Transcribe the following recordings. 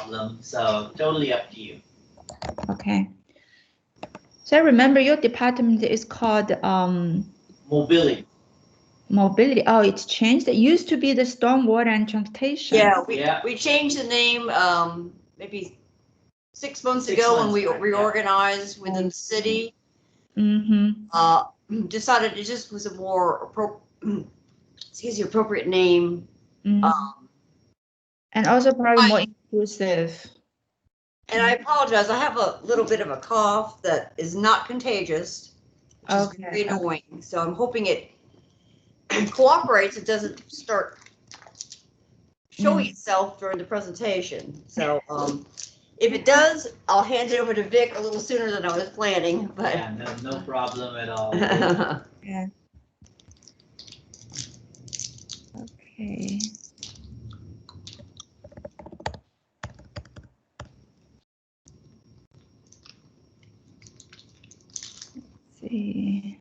problem. So totally up to you. Okay. So I remember your department is called Mobility. Mobility. Oh, it's changed. It used to be the stormwater and transportation. Yeah, we changed the name maybe 6 months ago when we reorganized within the city. Mm-hmm. Decided it just was a more appropriate name. And also probably more inclusive. And I apologize, I have a little bit of a cough that is not contagious, which is very annoying. So I'm hoping it cooperates. It doesn't start showing itself during the presentation. So if it does, I'll hand it over to Vic a little sooner than I was planning. But yeah, no problem at all. Yeah. Okay. Let's see.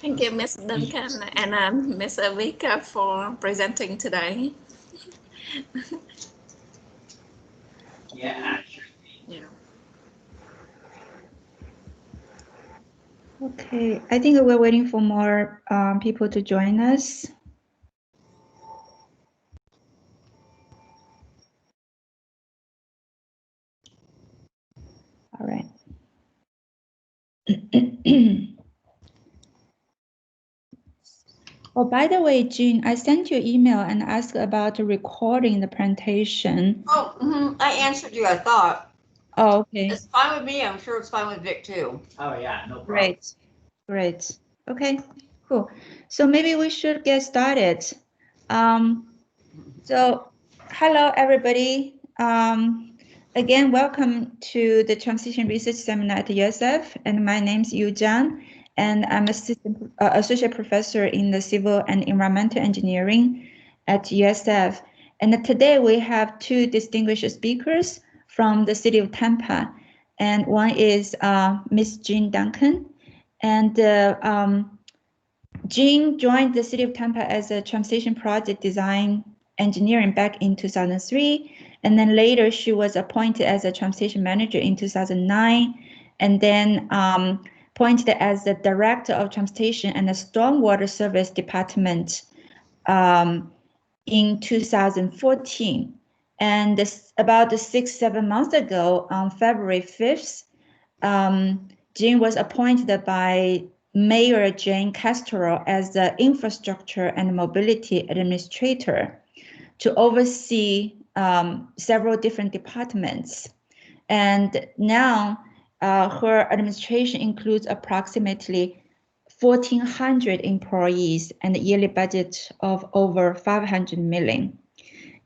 Thank you, Ms. Duncan and Ms. Vika for presenting today. Yeah, actually. Yeah. Okay, I think we're waiting for more people to join us. All right. Oh, by the way, Jean, I sent you an email and asked about recording the presentation. Oh, I answered you, I thought. Oh, okay. It's fine with me. I'm sure it's fine with Vic too. Oh yeah, no problem. Great, great. Okay, cool. So maybe we should get started. So hello, everybody. Again, welcome to the Transition Research Seminar at USF. And my name is Yu Zhang, and I'm associate professor in the Civil and Environmental Engineering at USF. And today we have two distinguished speakers from the City of Tampa. And one is Miss Jean Duncan. And Jean joined the City of Tampa as a transition project design engineering back in 2003. And then later she was appointed as a transition manager in 2009. And then appointed as the director of transportation and the stormwater service department in 2014. And this, about 6-7 months ago, on February 5th, Jean was appointed by Mayor Jane Castro as the infrastructure and mobility administrator to oversee several different departments. And now her administration includes approximately 1,400 employees and a yearly budget of over 500 million.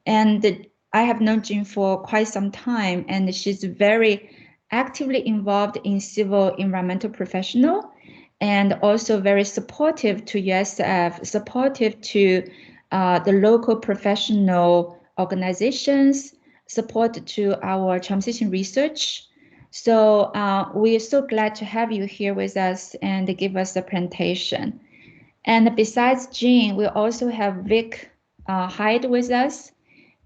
And I have known Jean for quite some time, and she's very actively involved in civil environmental professional, and also very supportive to USF, supportive to the local professional organizations, support to our transition research. So we are so glad to have you here with us and give us a presentation. And besides Jean, we also have Vic Hyde with us.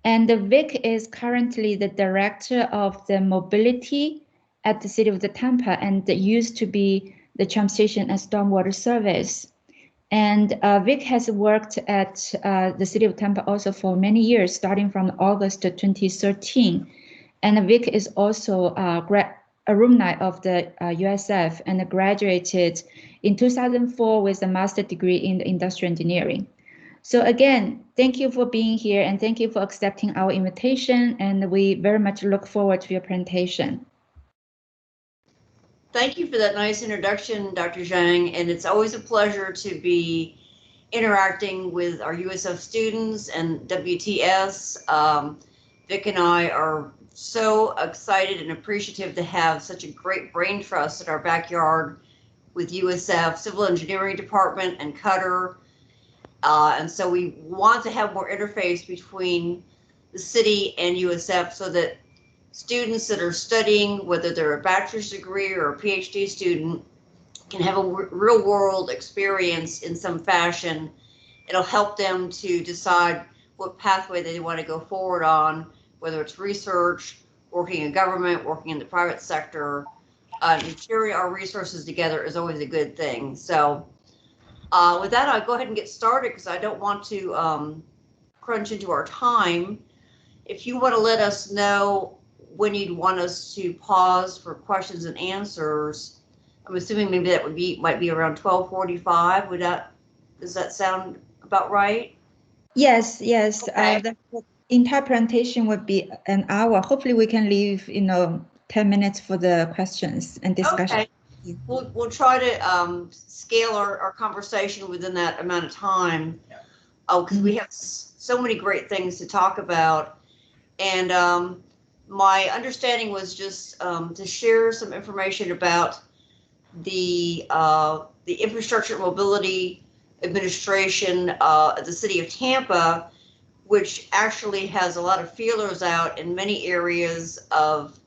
And Vic is currently the director of the mobility at the City of Tampa, and used to be the transportation and stormwater service. And Vic has worked at the City of Tampa also for many years, starting from August 2013. And Vic is also alumni of the USF and graduated in 2004 with a master's degree in industrial engineering. So again, thank you for being here and thank you for accepting our invitation. And we very much look forward to your presentation. Thank you for that nice introduction, Dr. Zhang. And it's always a pleasure to be interacting with our USF students and WTS. Vic and I are so excited and appreciative to have such a great brain trust in our backyard with USF, Civil Engineering Department and CUTR. And so we want to have more interface between the city and USF so that students that are studying, whether they're a bachelor's degree or a PhD student, can have a real world experience in some fashion. It'll help them to decide what pathway they want to go forward on, whether it's research, working in government, working in the private sector. Sharing our resources together is always a good thing. So with that, I'll go ahead and get started because I don't want to crunch into our time. If you want to let us know when you'd want us to pause for questions and answers, I'm assuming maybe that might be around 12:45. Does that sound about right? Yes. Okay. The interpretation would be an hour. Hopefully we can leave, 10 minutes for the questions and discussion. Okay. We'll try to scale our conversation within that amount of time. Oh, because we have so many great things to talk about. And my understanding was just to share some information about the Infrastructure and Mobility Administration at the City of Tampa, which actually has a lot of feelers out in many areas of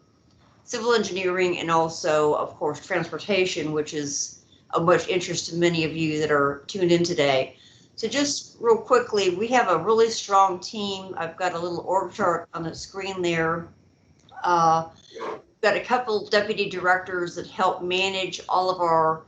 civil engineering and also, of course, transportation, which is of much interest to many of you that are tuned in today. So just real quickly, we have a really strong team. I've got a little org chart on the screen there. Got a couple deputy directors that help manage all of our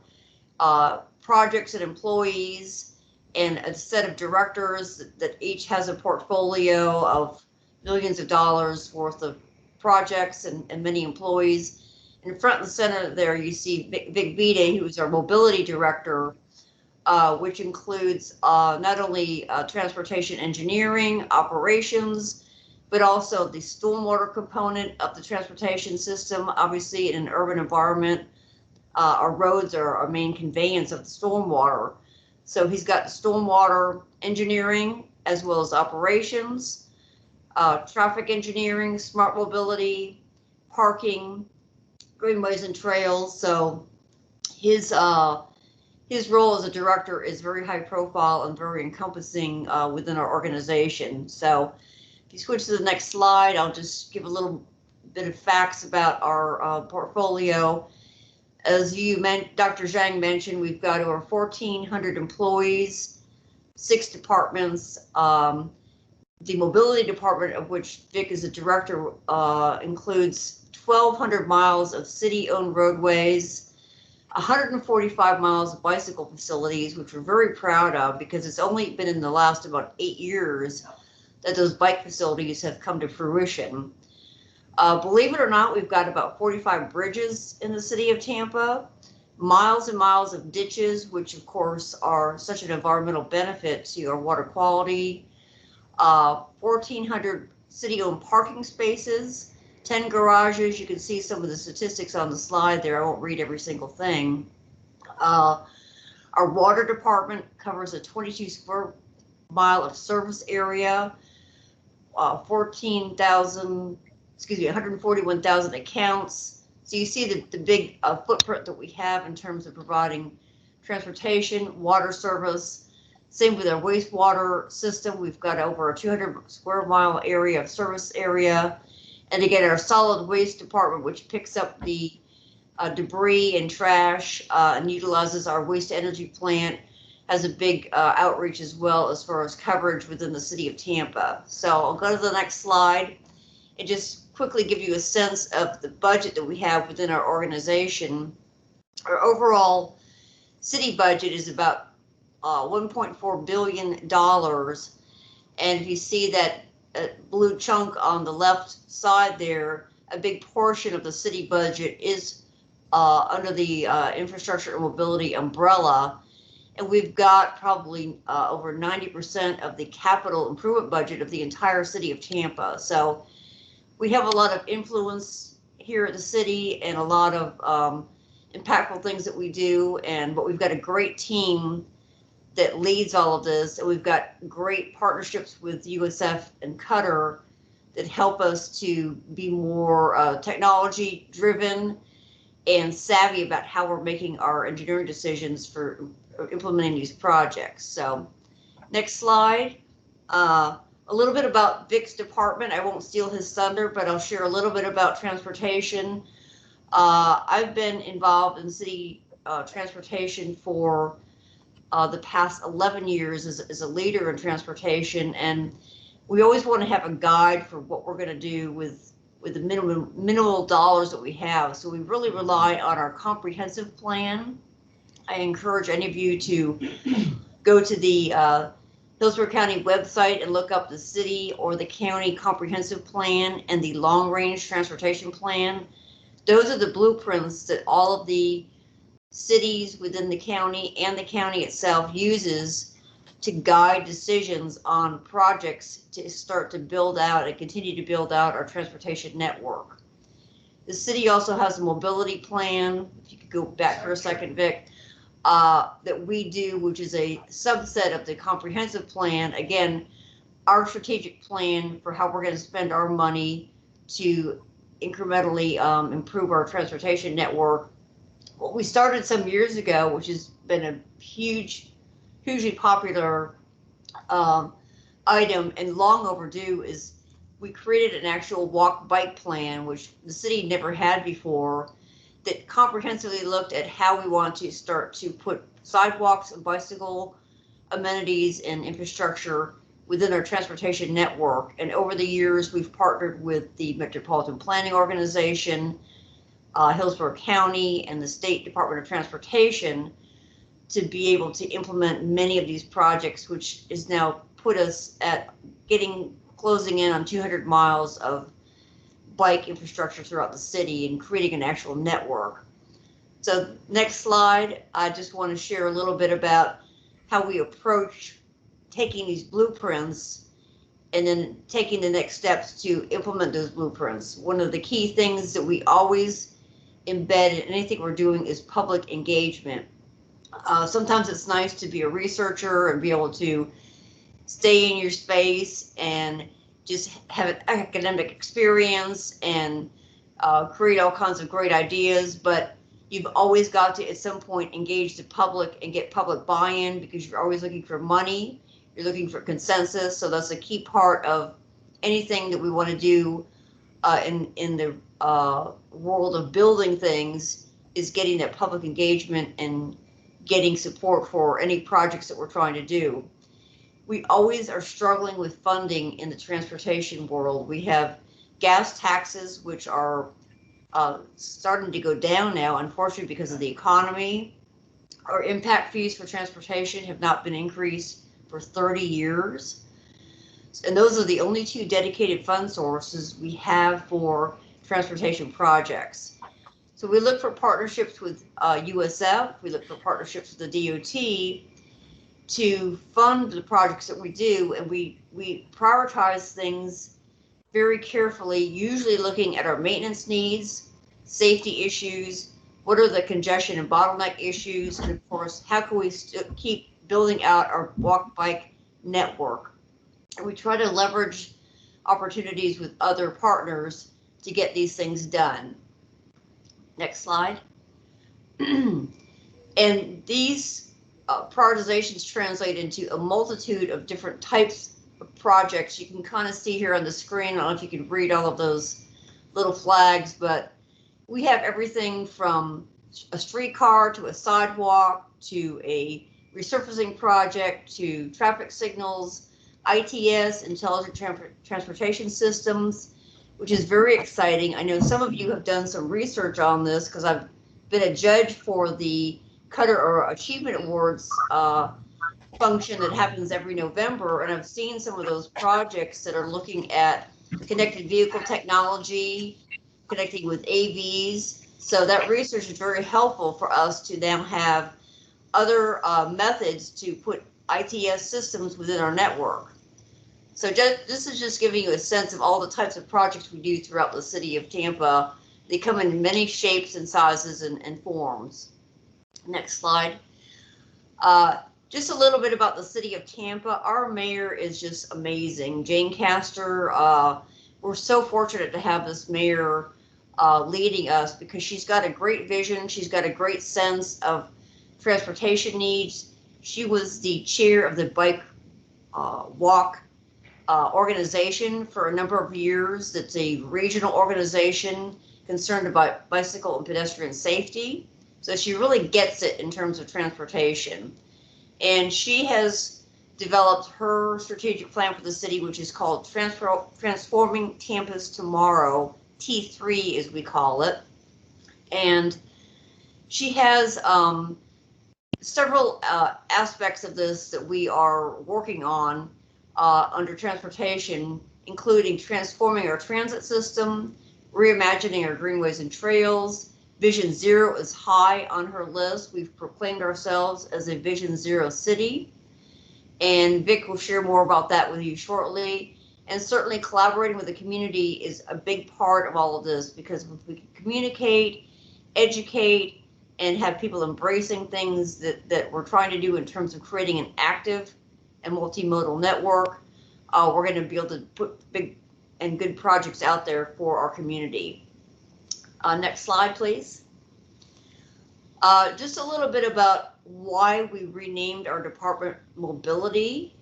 projects and employees, and a set of directors that each has a portfolio of millions of dollars worth of projects and many employees. In front and center there, you see Vic Vide, who is our mobility director, which includes not only transportation engineering, operations, but also the stormwater component of the transportation system. Obviously, in an urban environment, our roads are our main conveyance of the stormwater. So he's got stormwater engineering as well as operations, traffic engineering, smart mobility, parking, greenways and trails. So his role as a director is very high profile and very encompassing within our organization. So if you switch to the next slide, I'll just give a little bit of facts about our portfolio. As Dr. Zhang mentioned, we've got over 1,400 employees, 6 departments. The mobility department, of which Vic is a director, includes 1,200 miles of city-owned roadways, 145 miles of bicycle facilities, which we're very proud of because it's only been in the last about 8 years that those bike facilities have come to fruition. Believe it or not, we've got about 45 bridges in the city of Tampa, miles and miles of ditches, which of course are such an environmental benefit to our water quality, 1,400 city-owned parking spaces, 10 garages. You can see some of the statistics on the slide there. I won't read every single thing. Our water department covers a 22 square mile of service area, 141,000 accounts. So you see the big footprint that we have in terms of providing transportation, water service. Same with our wastewater system. We've got over a 200 square mile area of service area. And again, our solid waste department, which picks up the debris and trash and utilizes our waste energy plant, has a big outreach as well as far as coverage within the city of Tampa. So I'll go to the next slide and just quickly give you a sense of the budget that we have within our organization. Our overall city budget is about $1.4 billion. And if you see that blue chunk on the left side there, a big portion of the city budget is under the infrastructure and mobility umbrella. And we've got probably over 90% of the capital improvement budget of the entire city of Tampa. So we have a lot of influence here at the city and a lot of impactful things that we do. But we've got a great team that leads all of this. And we've got great partnerships with USF and CUTR that help us to be more technology driven and savvy about how we're making our engineering decisions for implementing these projects. So next slide. A little bit about Vic's department. I won't steal his thunder, but I'll share a little bit about transportation. I've been involved in city transportation for the past 11 years as a leader in transportation, and we always want to have a guide for what we're going to do with the minimal dollars that we have. So we really rely on our comprehensive plan. I encourage any of you to go to the Hillsborough County website and look up the city or the county comprehensive plan and the long range transportation plan. Those are the blueprints that all of the cities within the county and the county itself uses to guide decisions on projects to start to build out and continue to build out our transportation network. The city also has a mobility plan, if you could go back for a second, Vic, that we do, which is a subset of the comprehensive plan. Again, our strategic plan for how we're going to spend our money to incrementally improve our transportation network. What we started some years ago, which has been a hugely popular item and long overdue, is we created an actual walk-bike plan, which the city never had before, that comprehensively looked at how we want to start to put sidewalks and bicycle amenities and infrastructure within our transportation network. And over the years, we've partnered with the Metropolitan Planning Organization, Hillsborough County, and the State Department of Transportation to be able to implement many of these projects, which is now put us at closing in on 200 miles of bike infrastructure throughout the city and creating an actual network. So next slide, I just want to share a little bit about how we approach taking these blueprints and then taking the next steps to implement those blueprints. One of the key things that we always embed in anything we're doing is public engagement. Sometimes it's nice to be a researcher and be able to stay in your space and just have an academic experience and create all kinds of great ideas, but you've always got to at some point engage the public and get public buy-in, because you're always looking for money, you're looking for consensus. So that's a key part of anything that we want to do in the world of building things, is getting that public engagement and getting support for any projects that we're trying to do. We always are struggling with funding in the transportation world. We have gas taxes, which are starting to go down now, unfortunately, because of the economy. Our impact fees for transportation have not been increased for 30 years. And those are the only two dedicated fund sources we have for transportation projects. So we look for partnerships with USF, we look for partnerships with the DOT to fund the projects that we do, and we prioritize things very carefully, usually looking at our maintenance needs, safety issues, what are the congestion and bottleneck issues, and of course, how can we keep building out our walk-bike network. And we try to leverage opportunities with other partners to get these things done. Next slide. And these prioritizations translate into a multitude of different types of projects. You can kind of see here on the screen, I don't know if you can read all of those little flags, but we have everything from a streetcar to a sidewalk to a resurfacing project to traffic signals, ITS, intelligent transportation systems, which is very exciting. I know some of you have done some research on this, because I've been a judge for the CUTR or Achievement Awards function that happens every November, and I've seen some of those projects that are looking at connected vehicle technology, connecting with AVs. So that research is very helpful for us to now have other methods to put ITS systems within our network. So this is just giving you a sense of all the types of projects we do throughout the city of Tampa. They come in many shapes and sizes and forms. Next slide. Just a little bit about the city of Tampa. Our mayor is just amazing. Jane Castor, we're so fortunate to have this mayor leading us, because she's got a great vision. She's got a great sense of transportation needs. She was the chair of the bike walk organization for a number of years. That's a regional organization concerned about bicycle and pedestrian safety. So she really gets it in terms of transportation. And she has developed her strategic plan for the city, which is called Transforming Tampa's Tomorrow, T3 as we call it. And she has several aspects of this that we are working on under transportation, including transforming our transit system, reimagining our greenways and trails. Vision Zero is high on her list. We've proclaimed ourselves as a Vision Zero city. And Vic will share more about that with you shortly. And certainly collaborating with the community is a big part of all of this, because if we can communicate, educate, and have people embracing things that we're trying to do in terms of creating an active and multimodal network, we're going to be able to put big and good projects out there for our community. Next slide, please. Just a little bit about why we renamed our department Mobility.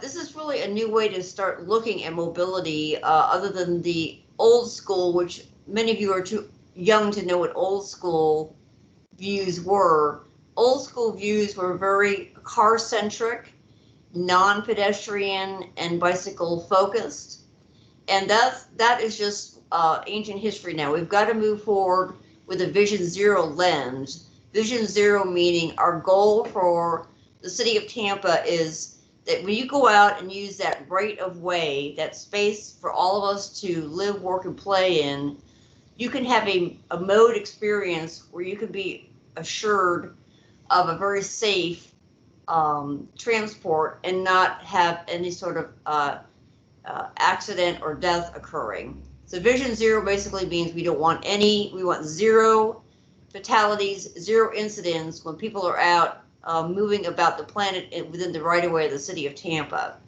This is really a new way to start looking at mobility, other than the old school, which many of you are too young to know what old school views were. Old school views were very car-centric, non-pedestrian and bicycle focused. And that is just ancient history now. We've got to move forward with a Vision Zero lens. Vision Zero meaning our goal for the city of Tampa is that when you go out and use that right of way, that space for all of us to live, work, and play in, you can have a mode experience where you can be assured of a very safe transport and not have any sort of accident or death occurring. So Vision Zero basically means we want zero fatalities, zero incidents when people are out moving about the planet within the right of way of the city of Tampa.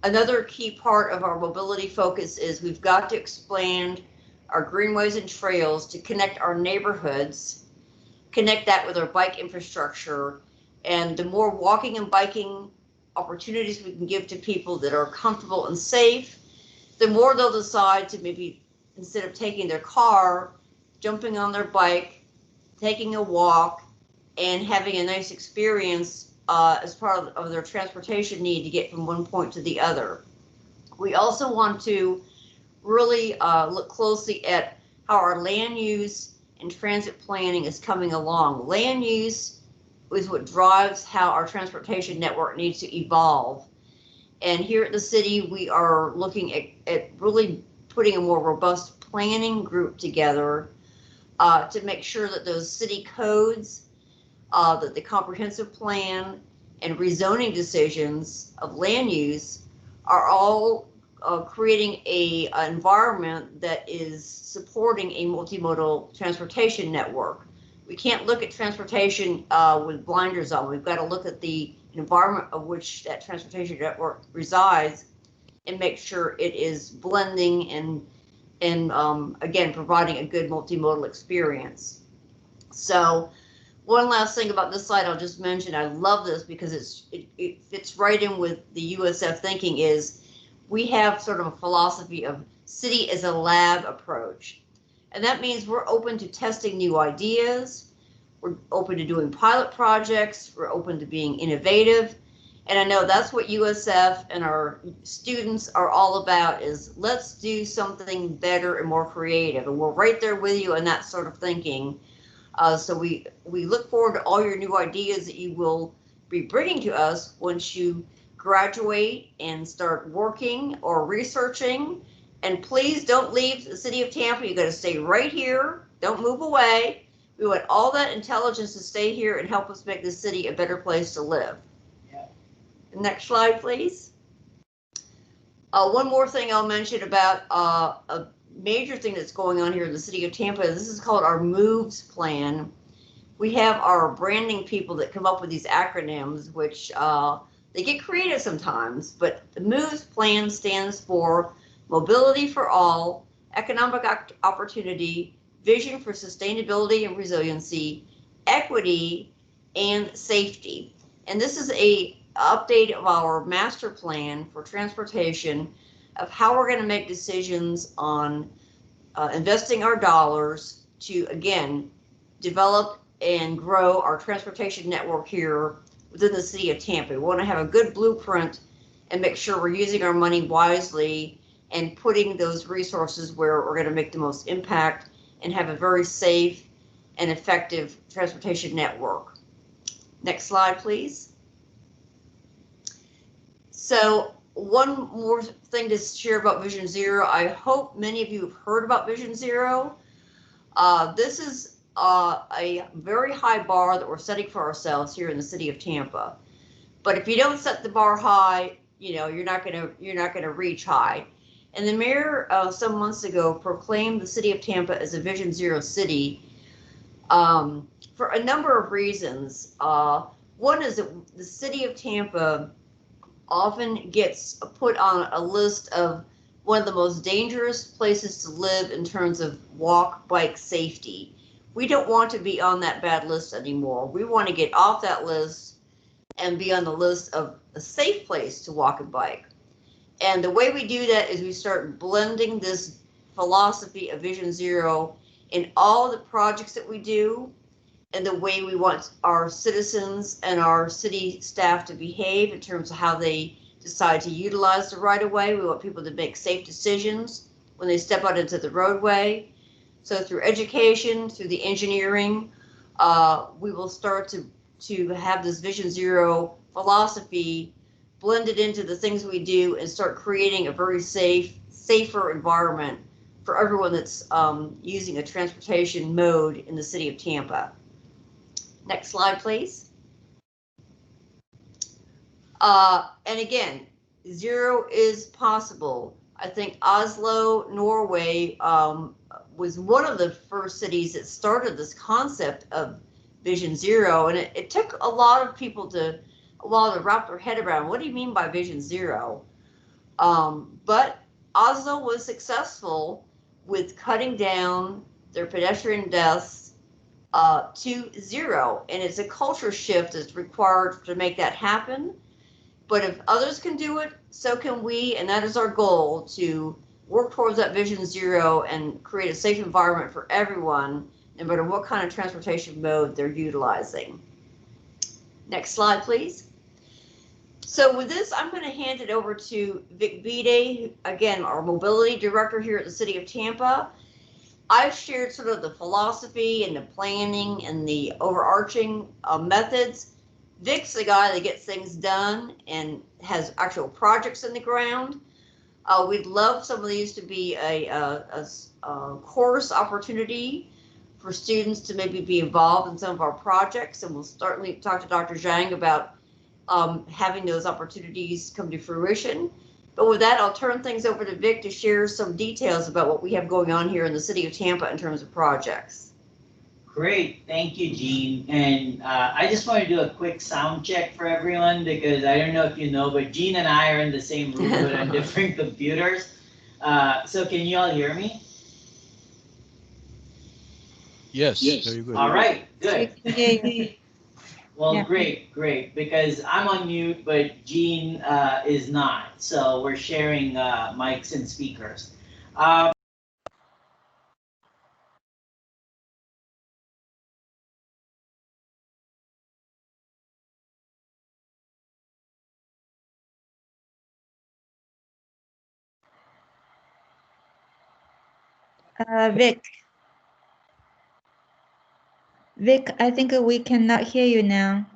Another key part of our mobility focus is we've got to expand our greenways and trails to connect our neighborhoods, connect that with our bike infrastructure, and the more walking and biking opportunities we can give to people that are comfortable and safe, the more they'll decide to maybe, instead of taking their car, jumping on their bike, taking a walk, and having a nice experience as part of their transportation need to get from one point to the other. We also want to really look closely at how our land use and transit planning is coming along. Land use is what drives how our transportation network needs to evolve. And here at the city, we are looking at really putting a more robust planning group together to make sure that those city codes, that the comprehensive plan and rezoning decisions of land use are all creating an environment that is supporting a multimodal transportation network. We can't look at transportation with blinders on. We've got to look at the environment of which that transportation network resides and make sure it is blending and again, providing a good multimodal experience. So one last thing about this slide I'll just mention, I love this because it fits right in with the USF thinking, is we have sort of a philosophy of city as a lab approach. And that means we're open to testing new ideas. We're open to doing pilot projects. We're open to being innovative. And I know that's what USF and our students are all about, is let's do something better and more creative. And we're right there with you in that sort of thinking. So we look forward to all your new ideas that you will be bringing to us once you graduate and start working or researching. And please don't leave the city of Tampa. You got to stay right here. Don't move away. We want all that intelligence to stay here and help us make this city a better place to live. Yeah. Next slide, please. One more thing I'll mention about a major thing that's going on here in the city of Tampa. This is called our MOVES plan. We have our branding people that come up with these acronyms, which they get creative sometimes, but the MOVES plan stands for Mobility for All, Economic Opportunity, Vision for Sustainability and Resiliency, Equity, and Safety. And this is a update of our master plan for transportation, of how we're going to make decisions on investing our dollars to, again, develop and grow our transportation network here within the city of Tampa. We want to have a good blueprint and make sure we're using our money wisely and putting those resources where we're going to make the most impact and have a very safe and effective transportation network. Next slide, please. So one more thing to share about Vision Zero. I hope many of you have heard about Vision Zero. This is a very high bar that we're setting for ourselves here in the city of Tampa. But if you don't set the bar high, you know, you're not gonna reach high. And the mayor some months ago proclaimed the city of Tampa as a Vision Zero city for a number of reasons. One is that the city of Tampa often gets put on a list of one of the most dangerous places to live in terms of walk, bike safety. We don't want to be on that bad list anymore. We want to get off that list and be on the list of a safe place to walk and bike. And the way we do that is we start blending this philosophy of Vision Zero in all the projects that we do and the way we want our citizens and our city staff to behave in terms of how they decide to utilize the right of way. We want people to make safe decisions when they step out into the roadway. So through education, through the engineering, we will start to have this Vision Zero philosophy blended into the things we do and start creating a very safer environment for everyone that's using a transportation mode in the city of Tampa. Next slide, please. And again, zero is possible. I think Oslo, Norway, was one of the first cities that started this concept of Vision Zero, and it took a lot of people a while to wrap their head around, what do you mean by Vision Zero? But Oslo was successful with cutting down their pedestrian deaths to zero, and it's a culture shift that's required to make that happen. But if others can do it, so can we, and that is our goal, to work towards that Vision Zero and create a safe environment for everyone, no matter what kind of transportation mode they're utilizing. Next slide, please. So with this, I'm going to hand it over to Vic Bide, again, our mobility director here at the City of Tampa. I've shared sort of the philosophy and the planning and the overarching methods. Vic's the guy that gets things done and has actual projects in the ground. We'd love some of these to be a course opportunity for students to maybe be involved in some of our projects, and we'll certainly talk to Dr. Zhang about having those opportunities come to fruition. But with that, I'll turn things over to Vic to share some details about what we have going on here in the City of Tampa in terms of projects. Great, thank you, Jean. And I just want to do a quick sound check for everyone, because I don't know if you know, but Jean and I are in the same room but on different computers. So can you all hear me? Yes, very good. All right, good. Yeah. Well, Yeah. great, because I'm on mute, but Jean is not. So we're sharing mics and speakers. Vic, I think we cannot hear you now.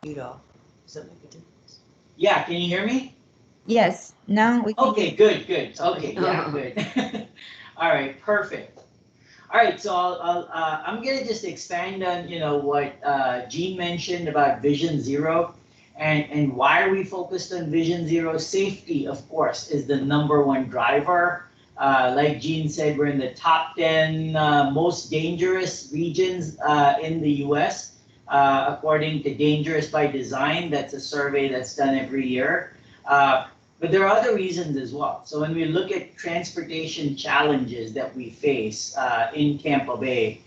Does that make a difference? Yeah, can you hear me? Yes, now we can. Okay, good. Okay, yeah, good. All right, perfect. All right, so I'm gonna just expand on what Jean mentioned about Vision Zero, and why are we focused on Vision Zero? Safety, of course, is the #1 driver. Like Jean said, we're in the top 10 most dangerous regions in the U.S. According to Dangerous by Design. That's a survey that's done every year. But there are other reasons as well. So when we look at transportation challenges that we face in Tampa Bay,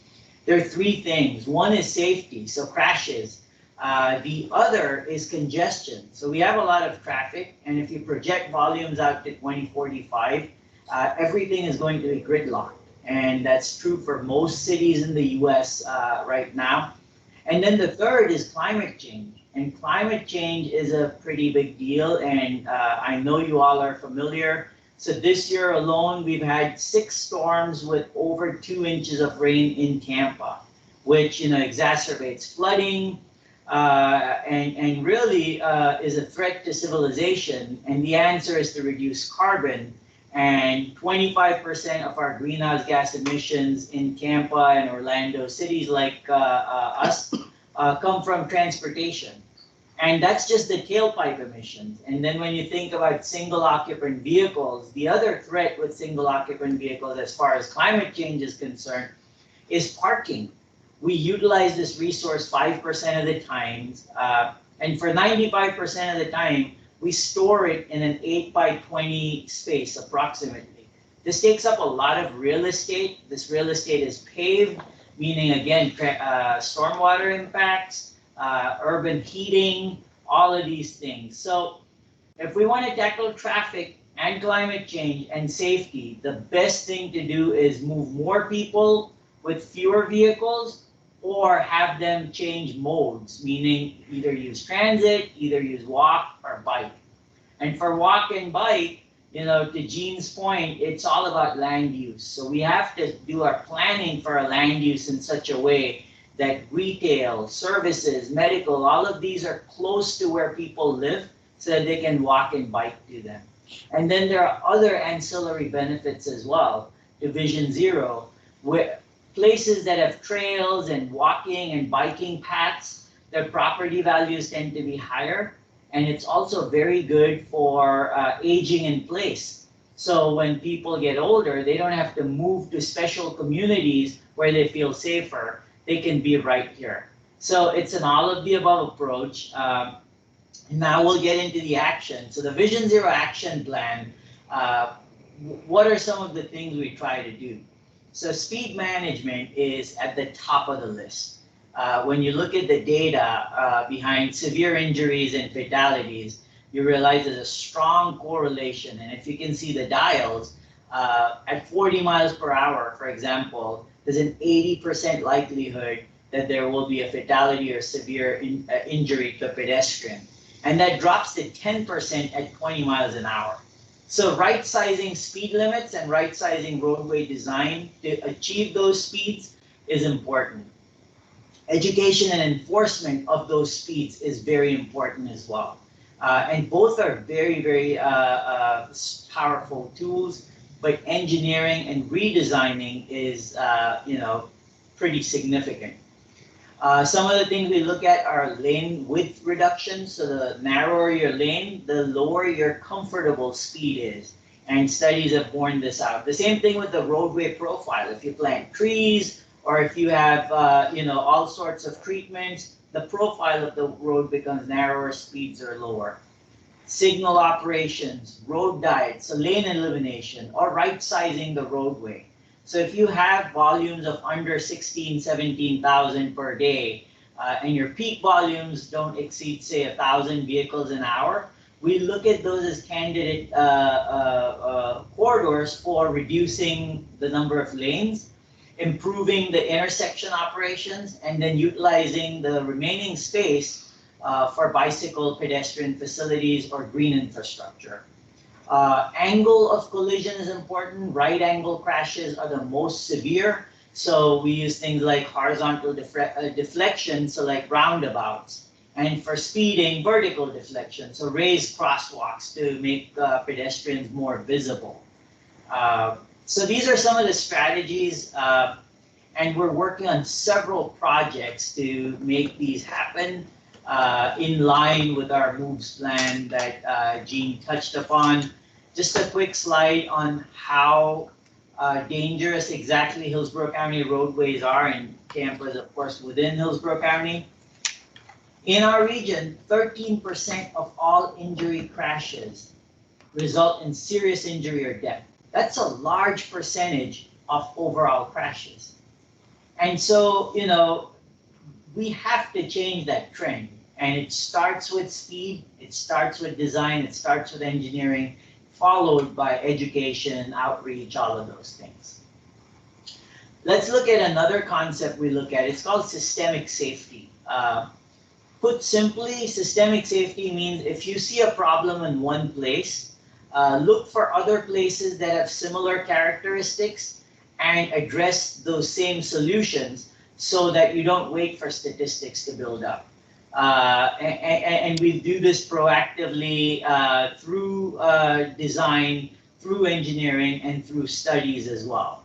there are 3 things. One is safety, so crashes. The other is congestion. So we have a lot of traffic, and if you project volumes out to 2045, everything is going to be gridlocked. And that's true for most cities in the US right now. And then the third is climate change. And climate change is a pretty big deal, and I know you all are familiar. So this year alone, we've had 6 storms with over 2 inches of rain in Tampa, which exacerbates flooding and really is a threat to civilization. And the answer is to reduce carbon. And 25% of our greenhouse gas emissions in Tampa and Orlando, cities like us, come from transportation. And that's just the tailpipe emissions. And then when you think about single occupant vehicles, the other threat with single occupant vehicles as far as climate change is concerned is parking. We utilize this resource 5% of the time, and for 95% of the time, we store it in an 8 by 20 space approximately. This takes up a lot of real estate. This real estate is paved, meaning again, stormwater impacts, urban heating, all of these things. So if we want to tackle traffic and climate change and safety, the best thing to do is move more people with fewer vehicles or have them change modes, meaning either use transit, either use walk or bike. And for walk and bike, to Jean's point, it's all about land use. So we have to do our planning for our land use in such a way that retail, services, medical, all of these are close to where people live so that they can walk and bike to them. And then there are other ancillary benefits as well to Vision Zero, where places that have trails and walking and biking paths, their property values tend to be higher. And it's also very good for aging in place. So when people get older, they don't have to move to special communities where they feel safer. They can be right here. So it's an all of the above approach. Now we'll get into the action. So the Vision Zero action plan, what are some of the things we try to do? So speed management is at the top of the list. When you look at the data behind severe injuries and fatalities, you realize there's a strong correlation. And if you can see the dials, at 40 miles per hour, for example, there's an 80% likelihood that there will be a fatality or severe injury to a pedestrian. And that drops to 10% at 20 miles an hour. So right-sizing speed limits and right-sizing roadway design to achieve those speeds is important. Education and enforcement of those speeds is very important as well. And both are very, very powerful tools, but engineering and redesigning is, pretty significant. Some of the things we look at are lane width reduction. So the narrower your lane, the lower your comfortable speed is. And studies have borne this out. The same thing with the roadway profile. If you plant trees or if you have, all sorts of treatments, the profile of the road becomes narrower, speeds are lower. Signal operations, road diets, so lane elimination, or right-sizing the roadway. So if you have volumes of under 17,000 per day, and your peak volumes don't exceed, say, 1,000 vehicles an hour, we look at those as candidate corridors for reducing the number of lanes, improving the intersection operations, and then utilizing the remaining space for bicycle pedestrian facilities or green infrastructure. Angle of collision is important. Right angle crashes are the most severe. So we use things like horizontal deflection, so like roundabouts. And for speeding, vertical deflection, so raised crosswalks to make pedestrians more visible. So these are some of the strategies, and we're working on several projects to make these happen in line with our MOVES plan that Jean touched upon. Just a quick slide on how dangerous exactly Hillsborough County roadways are, and Tampa is of course within Hillsborough County. In our region, 13% of all injury crashes result in serious injury or death. That's a large percentage of overall crashes. And so, we have to change that trend. And it starts with speed, it starts with design, it starts with engineering, followed by education, outreach, all of those things. Let's look at another concept we look at. It's called systemic safety. Put simply, systemic safety means if you see a problem in one place, look for other places that have similar characteristics and address those same solutions so that you don't wait for statistics to build up. And we do this proactively through design, through engineering, and through studies as well.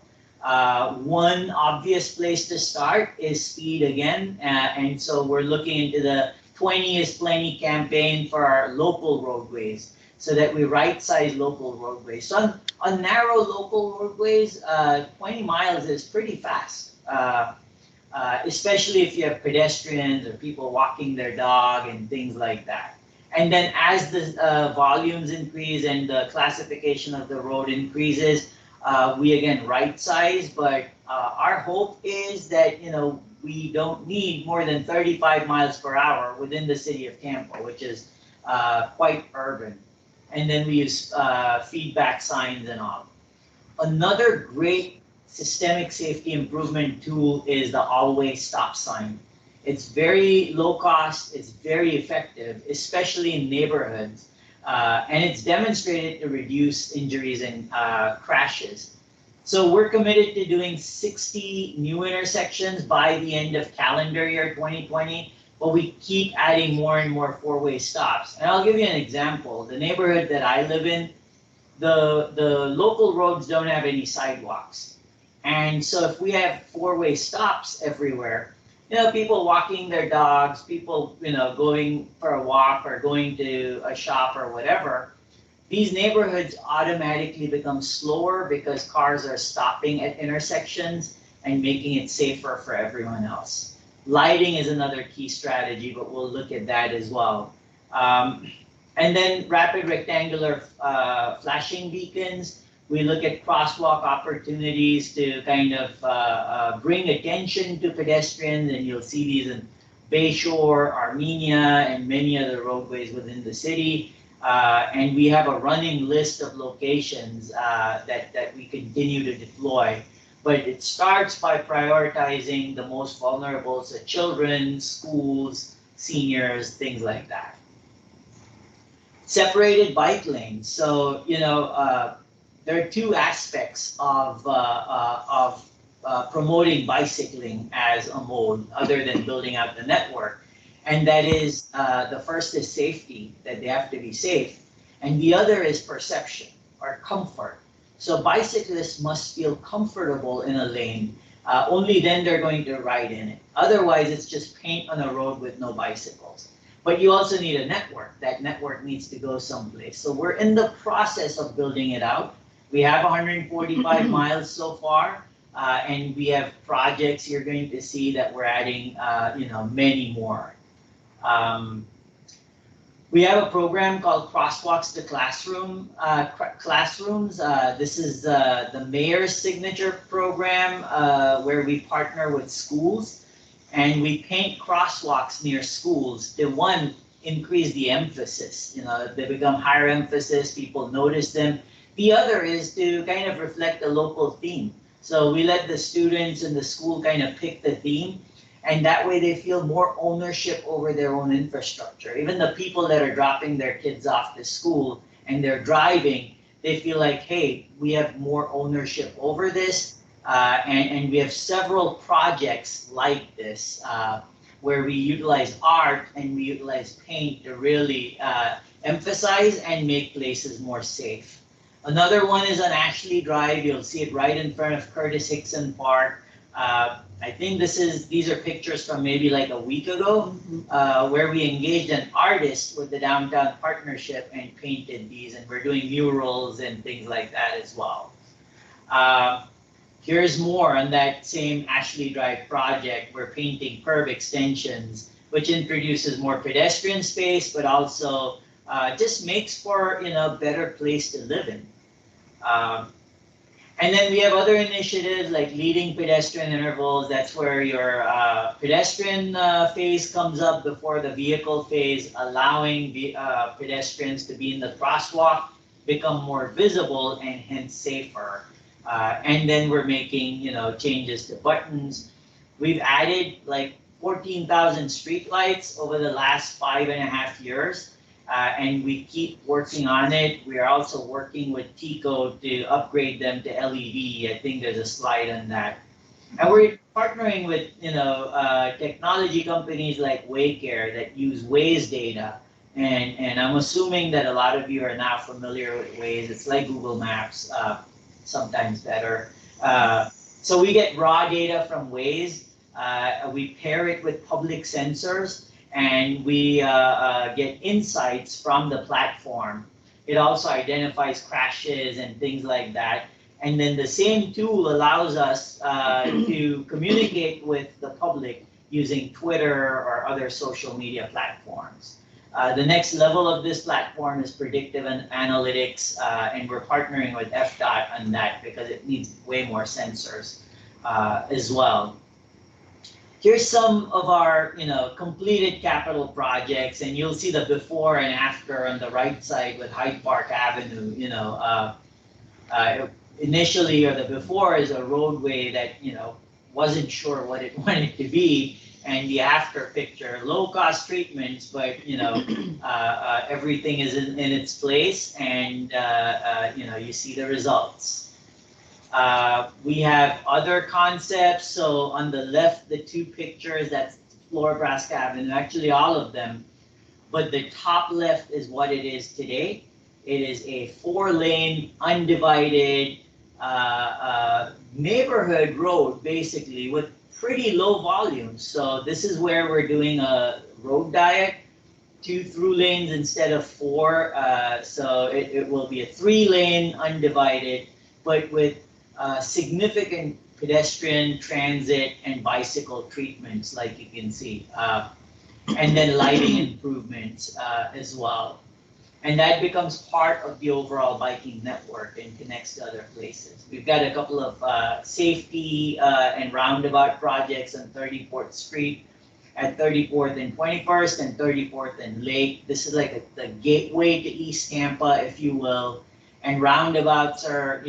One obvious place to start is speed again, and so we're looking into the 20 is plenty campaign for our local roadways so that we right-size local roadways. So on narrow local roadways, 20 miles is pretty fast. Especially if you have pedestrians or people walking their dog and things like that. And then as the volumes increase and the classification of the road increases, we again right size, but our hope is that, you know, we don't need more than 35 miles per hour within the city of Tampa, which is quite urban. And then we use feedback signs and all. Another great systemic safety improvement tool is the always stop sign. It's very low cost, it's very effective, especially in neighborhoods, and it's demonstrated to reduce injuries and crashes. So we're committed to doing 60 new intersections by the end of calendar year 2020, but we keep adding more and more four-way stops. And I'll give you an example. The neighborhood that I live in, the local roads don't have any sidewalks. And so if we have four-way stops everywhere, you know, people walking their dogs, people, you know, going for a walk or going to a shop or whatever, these neighborhoods automatically become slower because cars are stopping at intersections and making it safer for everyone else. Lighting is another key strategy, but we'll look at that as well. And then rapid rectangular flashing beacons. We look at crosswalk opportunities to kind of bring attention to pedestrians, and you'll see these in Bayshore, Armenia, and many other roadways within the city. And we have a running list of locations that we continue to deploy. But it starts by prioritizing the most vulnerable, so children, schools, seniors, things like that. Separated bike lanes. So, you know, there are two aspects of promoting bicycling as a mode, other than building out the network. And that is, the first is safety, that they have to be safe. And the other is perception or comfort. So bicyclists must feel comfortable in a lane. Only then they're going to ride in it. Otherwise, it's just paint on a road with no bicycles. But you also need a network. That network needs to go someplace. So we're in the process of building it out. We have 145 miles so far, and we have projects you're going to see that we're adding, you know, many more. We have a program called Crosswalks to Classrooms. This is the mayor's signature program where we partner with schools, and we paint crosswalks near schools to, one, increase the emphasis. You know, they become higher emphasis, people notice them. The other is to kind of reflect the local theme. So we let the students in the school kind of pick the theme, and that way they feel more ownership over their own infrastructure. Even the people that are dropping their kids off to school and they're driving, they feel like, hey, we have more ownership over this. And we have several projects like this where we utilize art and we utilize paint to really emphasize and make places more safe. Another one is on Ashley Drive. You'll see it right in front of Curtis Hickson Park. I think these are pictures from maybe like a week ago, where we engaged an artist with the Downtown Partnership and painted these, and we're doing murals and things like that as well. Here's more on that same Ashley Drive project. We're painting curb extensions, which introduces more pedestrian space, but also just makes for, you know, a better place to live in. And then we have other initiatives like leading pedestrian intervals. That's where your pedestrian phase comes up before the vehicle phase, allowing the pedestrians to be in the crosswalk, become more visible and hence safer. And then we're making, you know, changes to buttons. We've added like 14,000 streetlights over the last 5.5 years. And we keep working on it. We are also working with TICO to upgrade them to LED. I think there's a slide on that. And we're partnering with, technology companies like Waycare that use Waze data. And I'm assuming that a lot of you are now familiar with Waze. It's like Google Maps, sometimes better. So we get raw data from Waze. We pair it with public sensors, and we get insights from the platform. It also identifies crashes and things like that. And then the same tool allows us to communicate with the public using Twitter or other social media platforms. The next level of this platform is predictive analytics, and we're partnering with FDOT on that because it needs way more sensors as well. Here's some of our, completed capital projects, and you'll see the before and after on the right side with Hyde Park Avenue. Initially, or the before is a roadway that, wasn't sure what it wanted to be, and the after picture, low-cost treatments, but, everything is in its place, and, you see the results. We have other concepts. So on the left, the two pictures, that's Flora Brask Avenue, actually all of them. But the top left is what it is today. It is a 4-lane, undivided neighborhood road, basically, with pretty low volumes. So this is where we're doing a road diet, 2 through lanes instead of 4. So it will be a 3-lane, undivided, but with significant pedestrian, transit, and bicycle treatments, like you can see, and then lighting improvements as well. And that becomes part of the overall biking network and connects to other places. We've got a couple of safety and roundabout projects on 34th Street at 34th and 21st and 34th and Lake. This is like the gateway to East Tampa, if you will. And roundabouts are,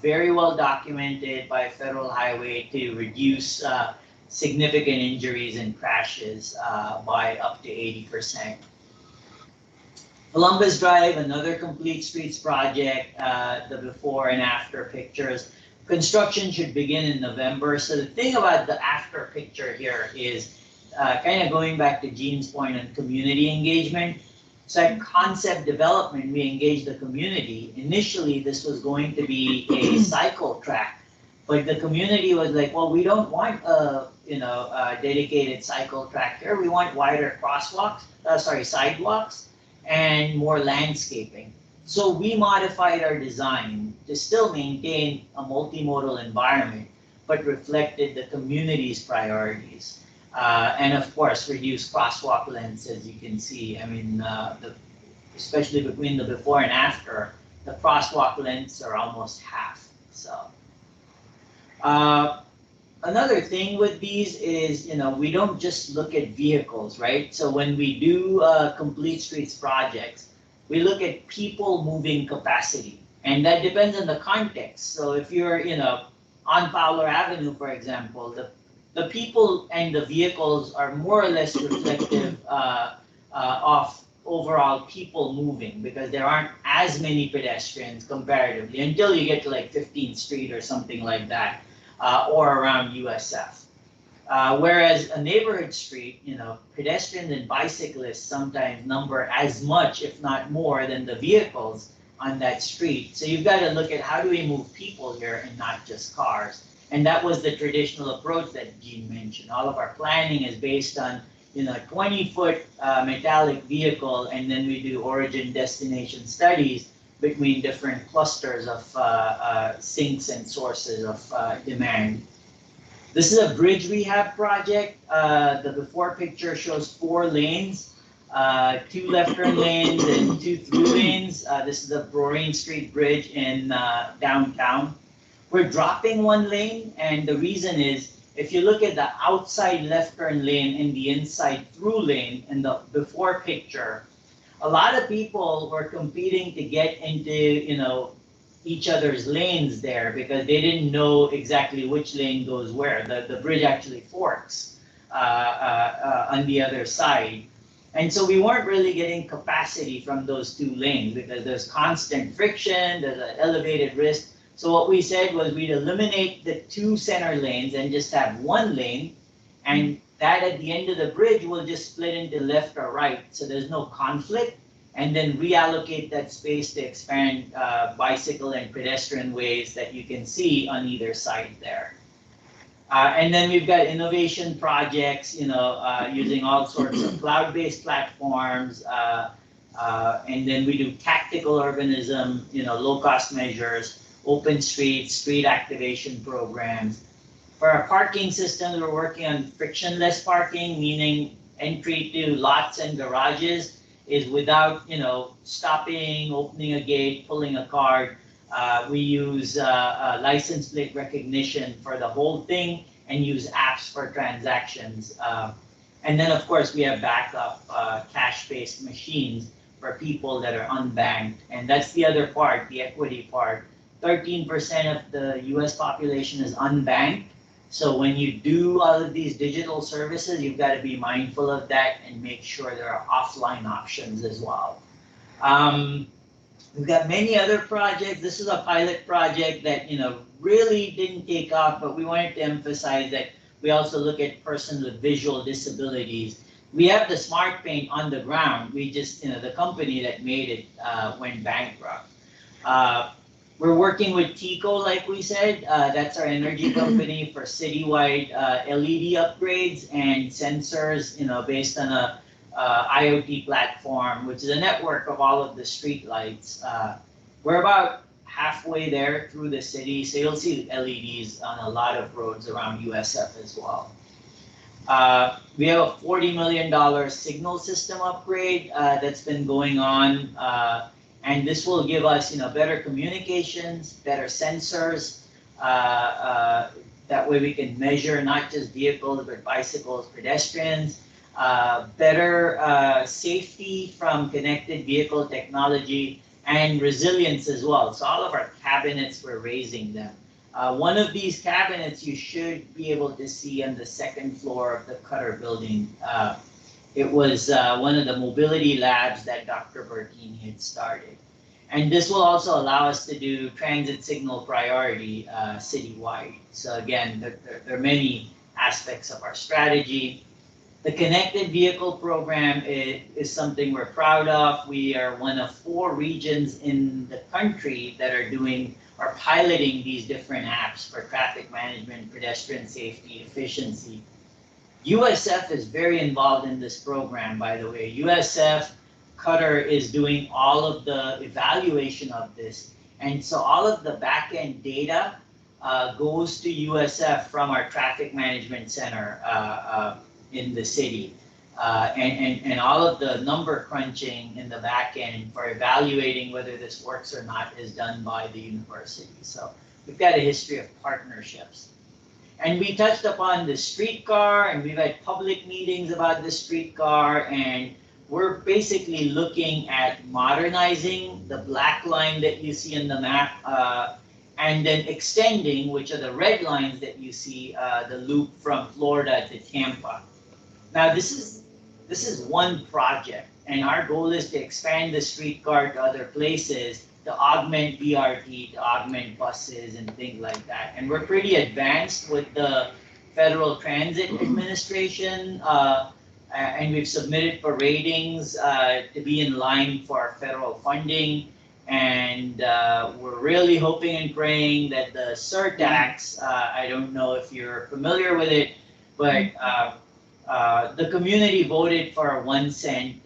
very well documented by Federal Highway to reduce significant injuries and crashes by up to 80%. Columbus Drive, another complete streets project, the before and after pictures. Construction should begin in November. So the thing about the after picture here is kind of going back to Gene's point on community engagement. So at concept development, we engaged the community. Initially, this was going to be a cycle track, but the community was like, well, we don't want a dedicated cycle track here. We want wider sidewalks and more landscaping. So we modified our design to still maintain a multimodal environment, but reflected the community's priorities. And of course, reduce crosswalk lengths, as you can see. I mean, especially between the before and after, the crosswalk lengths are almost half. So another thing with these is, we don't just look at vehicles, right? So when we do complete streets projects, we look at people moving capacity, and that depends on the context. So if you're, on Fowler Avenue, for example, the people and the vehicles are more or less reflective of overall people moving, because there aren't as many pedestrians comparatively until you get to like 15th Street or something like that, or around USF. Whereas a neighborhood street, pedestrians and bicyclists sometimes number as much, if not more, than the vehicles on that street. So you've got to look at how do we move people here and not just cars. And that was the traditional approach that Gene mentioned. All of our planning is based on, 20-foot metallic vehicle, and then we do origin destination studies between different clusters of sinks and sources of demand. This is a bridge rehab project. The before picture shows 4 lanes, 2 left turn lanes and 2 through lanes. This is the Brorine Street Bridge in downtown. We're dropping 1 lane, and the reason is, if you look at the outside left turn lane and the inside through lane in the before picture, a lot of people were competing to get into, each other's lanes there because they didn't know exactly which lane goes where. The bridge actually forks. on the other side. And so we weren't really getting capacity from those two lanes because there's constant friction, there's an elevated risk. So what we said was we'd eliminate the two center lanes and just have one lane, and that at the end of the bridge will just split into left or right, so there's no conflict, and then reallocate that space to expand bicycle and pedestrian ways that you can see on either side there. And then we've got innovation projects, using all sorts of cloud-based platforms, and then we do tactical urbanism, low-cost measures, open streets, street activation programs. For our parking systems, we're working on frictionless parking, meaning entry to lots and garages is without, stopping, opening a gate, pulling a card. We use license plate recognition for the whole thing and use apps for transactions. And then, of course, we have backup cash-based machines for people that are unbanked. And that's the other part, the equity part. 13% of the US population is unbanked. So when you do all of these digital services, you've got to be mindful of that and make sure there are offline options as well. We've got many other projects. This is a pilot project that, really didn't take off, but we wanted to emphasize that we also look at persons with visual disabilities. We have the Smart Paint on the ground. We just, the company that made it went bankrupt. We're working with TICO, like we said. That's our energy company for citywide LED upgrades and sensors, based on a IoT platform, which is a network of all of the street lights. We're about halfway there through the city, so you'll see LEDs on a lot of roads around USF as well. We have a $40 million signal system upgrade that's been going on, and this will give us, better communications, better sensors. That way we can measure not just vehicles, but bicycles, pedestrians. Better safety from connected vehicle technology and resilience as well. So all of our cabinets, we're raising them. One of these cabinets you should be able to see on the second floor of the CUTR building. It was one of the mobility labs that Dr. Bertini had started. And this will also allow us to do transit signal priority citywide. So again, there are many aspects of our strategy. The connected vehicle program is something we're proud of. We are one of 4 regions in the country that are doing or piloting these different apps for traffic management, pedestrian safety, efficiency. USF is very involved in this program, by the way. USF, CUTR is doing all of the evaluation of this. And so all of the back-end data goes to USF from our traffic management center in the city. And all of the number crunching in the back end for evaluating whether this works or not is done by the university. So we've got a history of partnerships. And we touched upon the streetcar, and we've had public meetings about the streetcar, and we're basically looking at modernizing the black line that you see in the map, and then extending, which are the red lines that you see, the loop from Florida to Tampa. Now this is one project, and our goal is to expand the streetcar to other places to augment BRT, to augment buses and things like that. And we're pretty advanced with the Federal Transit Administration, and we've submitted for ratings to be in line for our federal funding. And we're really hoping and praying that the surtax, I don't know if you're familiar with it, but the community voted for a 1 cent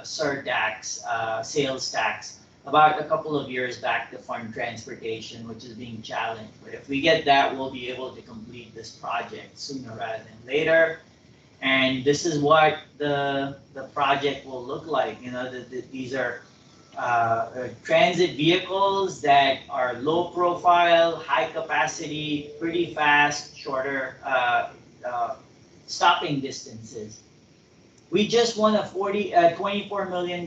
surtax, sales tax, about a couple of years back to fund transportation, which is being challenged. But if we get that, we'll be able to complete this project sooner rather than later. And this is what the project will look like. These are transit vehicles that are low profile, high capacity, pretty fast, shorter stopping distances. We just won a $24 million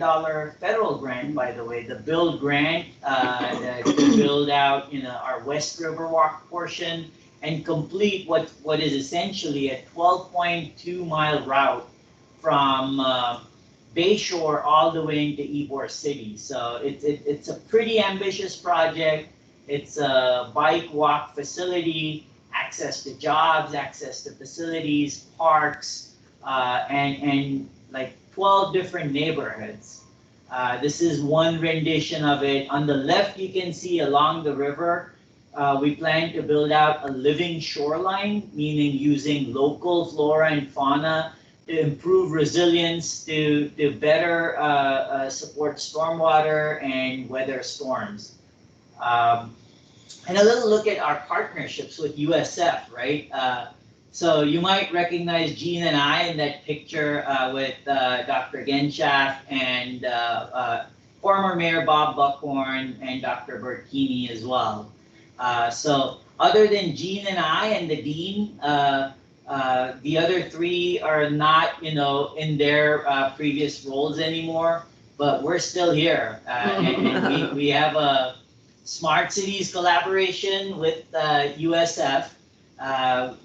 federal grant, by the way, the build grant to build out our West Riverwalk portion and complete what is essentially a 12.2-mile route from Bayshore all the way into Ybor City. So it's a pretty ambitious project. It's a bike walk facility, access to jobs, access to facilities, parks, and like 12 different neighborhoods. This is one rendition of it. On the left, you can see along the river, we plan to build out a living shoreline, meaning using local flora and fauna to improve resilience, to better support stormwater and weather storms. And a little look at our partnerships with USF, right? So you might recognize Jean and I in that picture with Dr. Genshaft and former Mayor Bob Buckhorn and Dr. Bertini as well. So other than Jean and I and the Dean, the other three are not, in their previous roles anymore, but we're still here. And we have a Smart Cities collaboration with USF.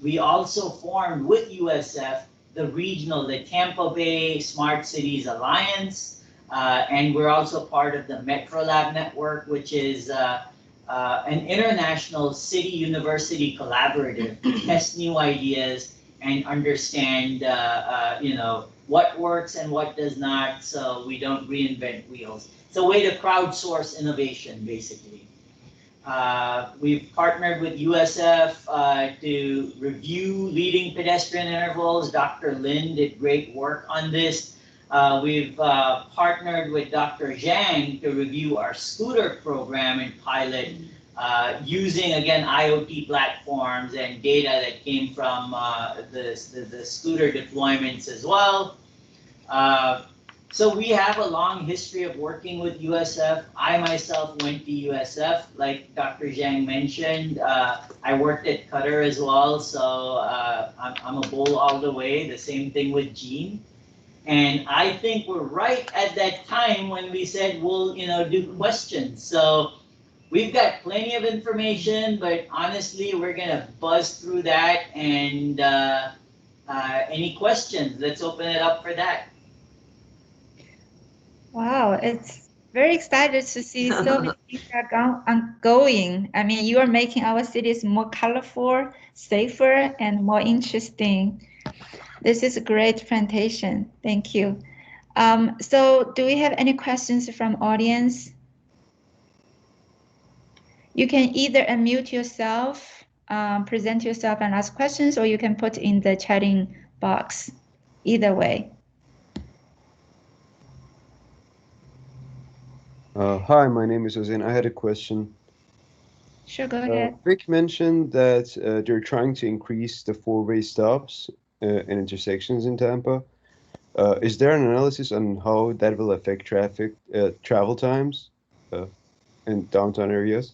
We also formed with USF the Tampa Bay Smart Cities Alliance, and we're also part of the Metro Lab Network, which is an international city-university collaborative to test new ideas and understand, what works and what does not, so we don't reinvent wheels. It's a way to crowdsource innovation, basically. We've partnered with USF to review leading pedestrian intervals. Dr. Lin did great work on this. We've partnered with Dr. Zhang to review our scooter program and pilot using, again, IoT platforms and data that came from the scooter deployments as well. So we have a long history of working with USF. I myself went to USF, like Dr. Zhang mentioned. I worked at CUTR as well, so I'm a bull all the way. The same thing with Jean. And I think we're right at that time when we said we'll, do questions. So we've got plenty of information, but honestly, we're gonna buzz through that. And any questions? Let's open it up for that. Wow, it's very excited to see so many things are ongoing. I mean, you are making our cities more colorful, safer, and more interesting. This is a great presentation. Thank you. So do we have any questions from audience? You can either unmute yourself, present yourself and ask questions, or you can put in the chatting box. Either way. Hi, my name is Hussein. I had a question. Sure, go ahead. Vic mentioned that they're trying to increase the four-way stops in intersections in Tampa. Is there an analysis on how that will affect travel times in downtown areas?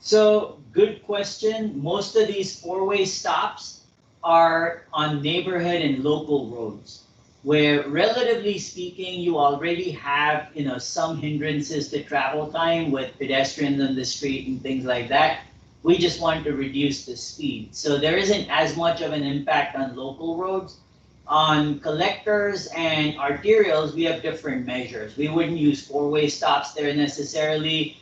So, good question. Most of these four-way stops are on neighborhood and local roads, where relatively speaking, you already have, some hindrances to travel time with pedestrians on the street and things like that. We just want to reduce the speed. So there isn't as much of an impact on local roads. On collectors and arterials, we have different measures. We wouldn't use four-way stops there necessarily.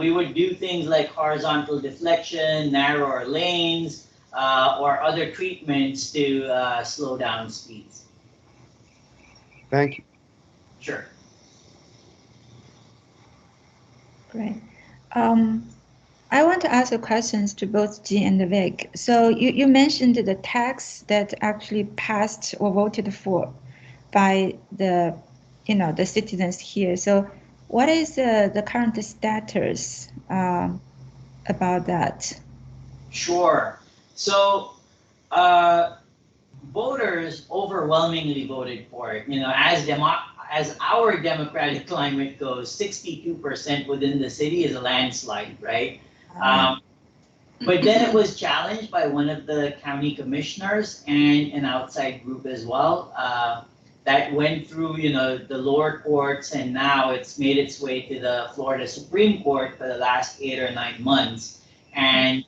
We would do things like horizontal deflection, narrower lanes, or other treatments to slow down speeds. Thank you. Sure. Great. I want to ask questions to both Jean and Vic. So you mentioned the tax that actually passed or voted for by the citizens here. So what is the current status about that? Sure. So voters overwhelmingly voted for it. As our democratic climate goes, 62% within the city is a landslide, right? But then it was challenged by one of the county commissioners and an outside group as well. That went through, the lower courts, and now it's made its way to the Florida Supreme Court for the last 8 or 9 months. And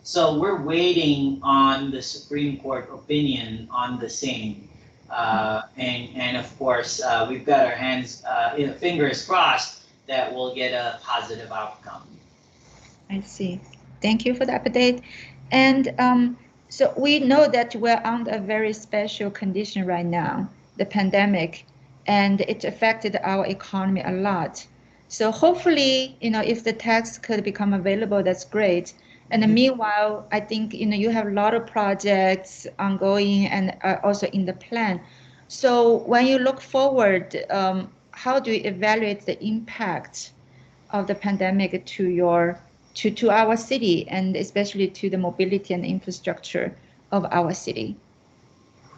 So we're waiting on the Supreme Court opinion on the same. And of course, we've got our fingers crossed that we'll get a positive outcome. I see. Thank you for the update. And so we know that we're under a very special condition right now, the pandemic, and it affected our economy a lot. So hopefully, if the tax could become available, that's great. And meanwhile, I think, you have a lot of projects ongoing and also in the plan. So when you look forward, how do you evaluate the impact of the pandemic to our city, and especially to the mobility and infrastructure of our city?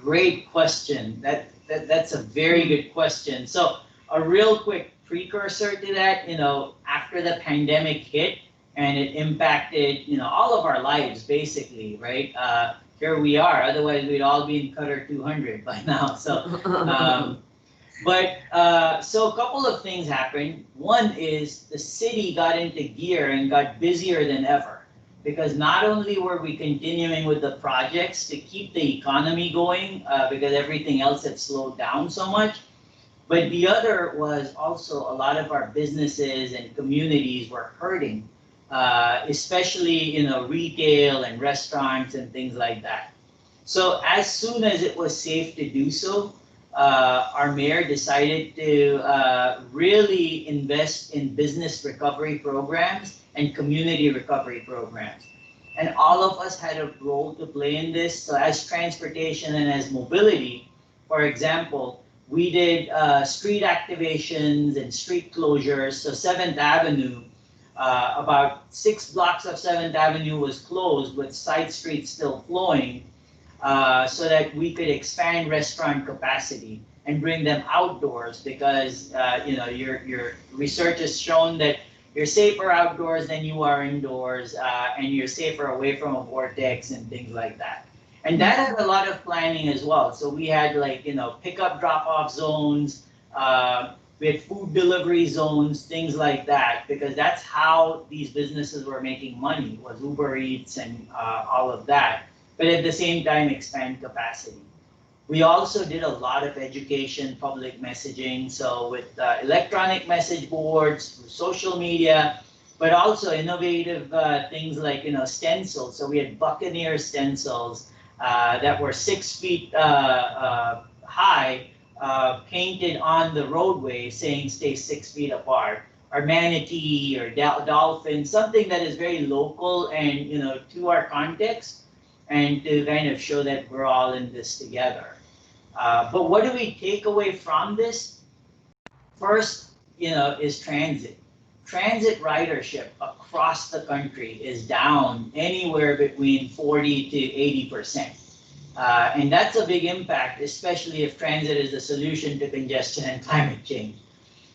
Great question. That's a very good question. So a real quick precursor to that, after the pandemic hit and it impacted, all of our lives basically, right? Here we are. Otherwise, we'd all be in CUTR 200 by now. So, so a couple of things happened. One is the city got into gear and got busier than ever, because not only were we continuing with the projects to keep the economy going, because everything else had slowed down so much, but the other was also a lot of our businesses and communities were hurting, especially retail and restaurants and things like that. So as soon as it was safe to do so, our mayor decided to really invest in business recovery programs and community recovery programs. And all of us had a role to play in this. So as transportation and as mobility, for example, we did street activations and street closures. So 7th Avenue, about 6 blocks of 7th Avenue was closed with side streets still flowing, so that we could expand restaurant capacity and bring them outdoors, because your research has shown that you're safer outdoors than you are indoors, and you're safer away from a vortex and things like that. And that had a lot of planning as well. So we had pickup drop-off zones, we had food delivery zones, things like that, because that's how these businesses were making money, was Uber Eats and all of that. But at the same time, expand capacity. We also did a lot of education, public messaging, so with electronic message boards, social media, but also innovative things like stencils. So we had Buccaneer stencils that were 6 feet high, painted on the roadway saying stay 6 feet apart, or manatee or dolphin, something that is very local and to our context, and to kind of show that we're all in this together. But what do we take away from this? First, is transit. Transit ridership across the country is down anywhere between 40 to 80%. And that's a big impact, especially if transit is a solution to congestion and climate change.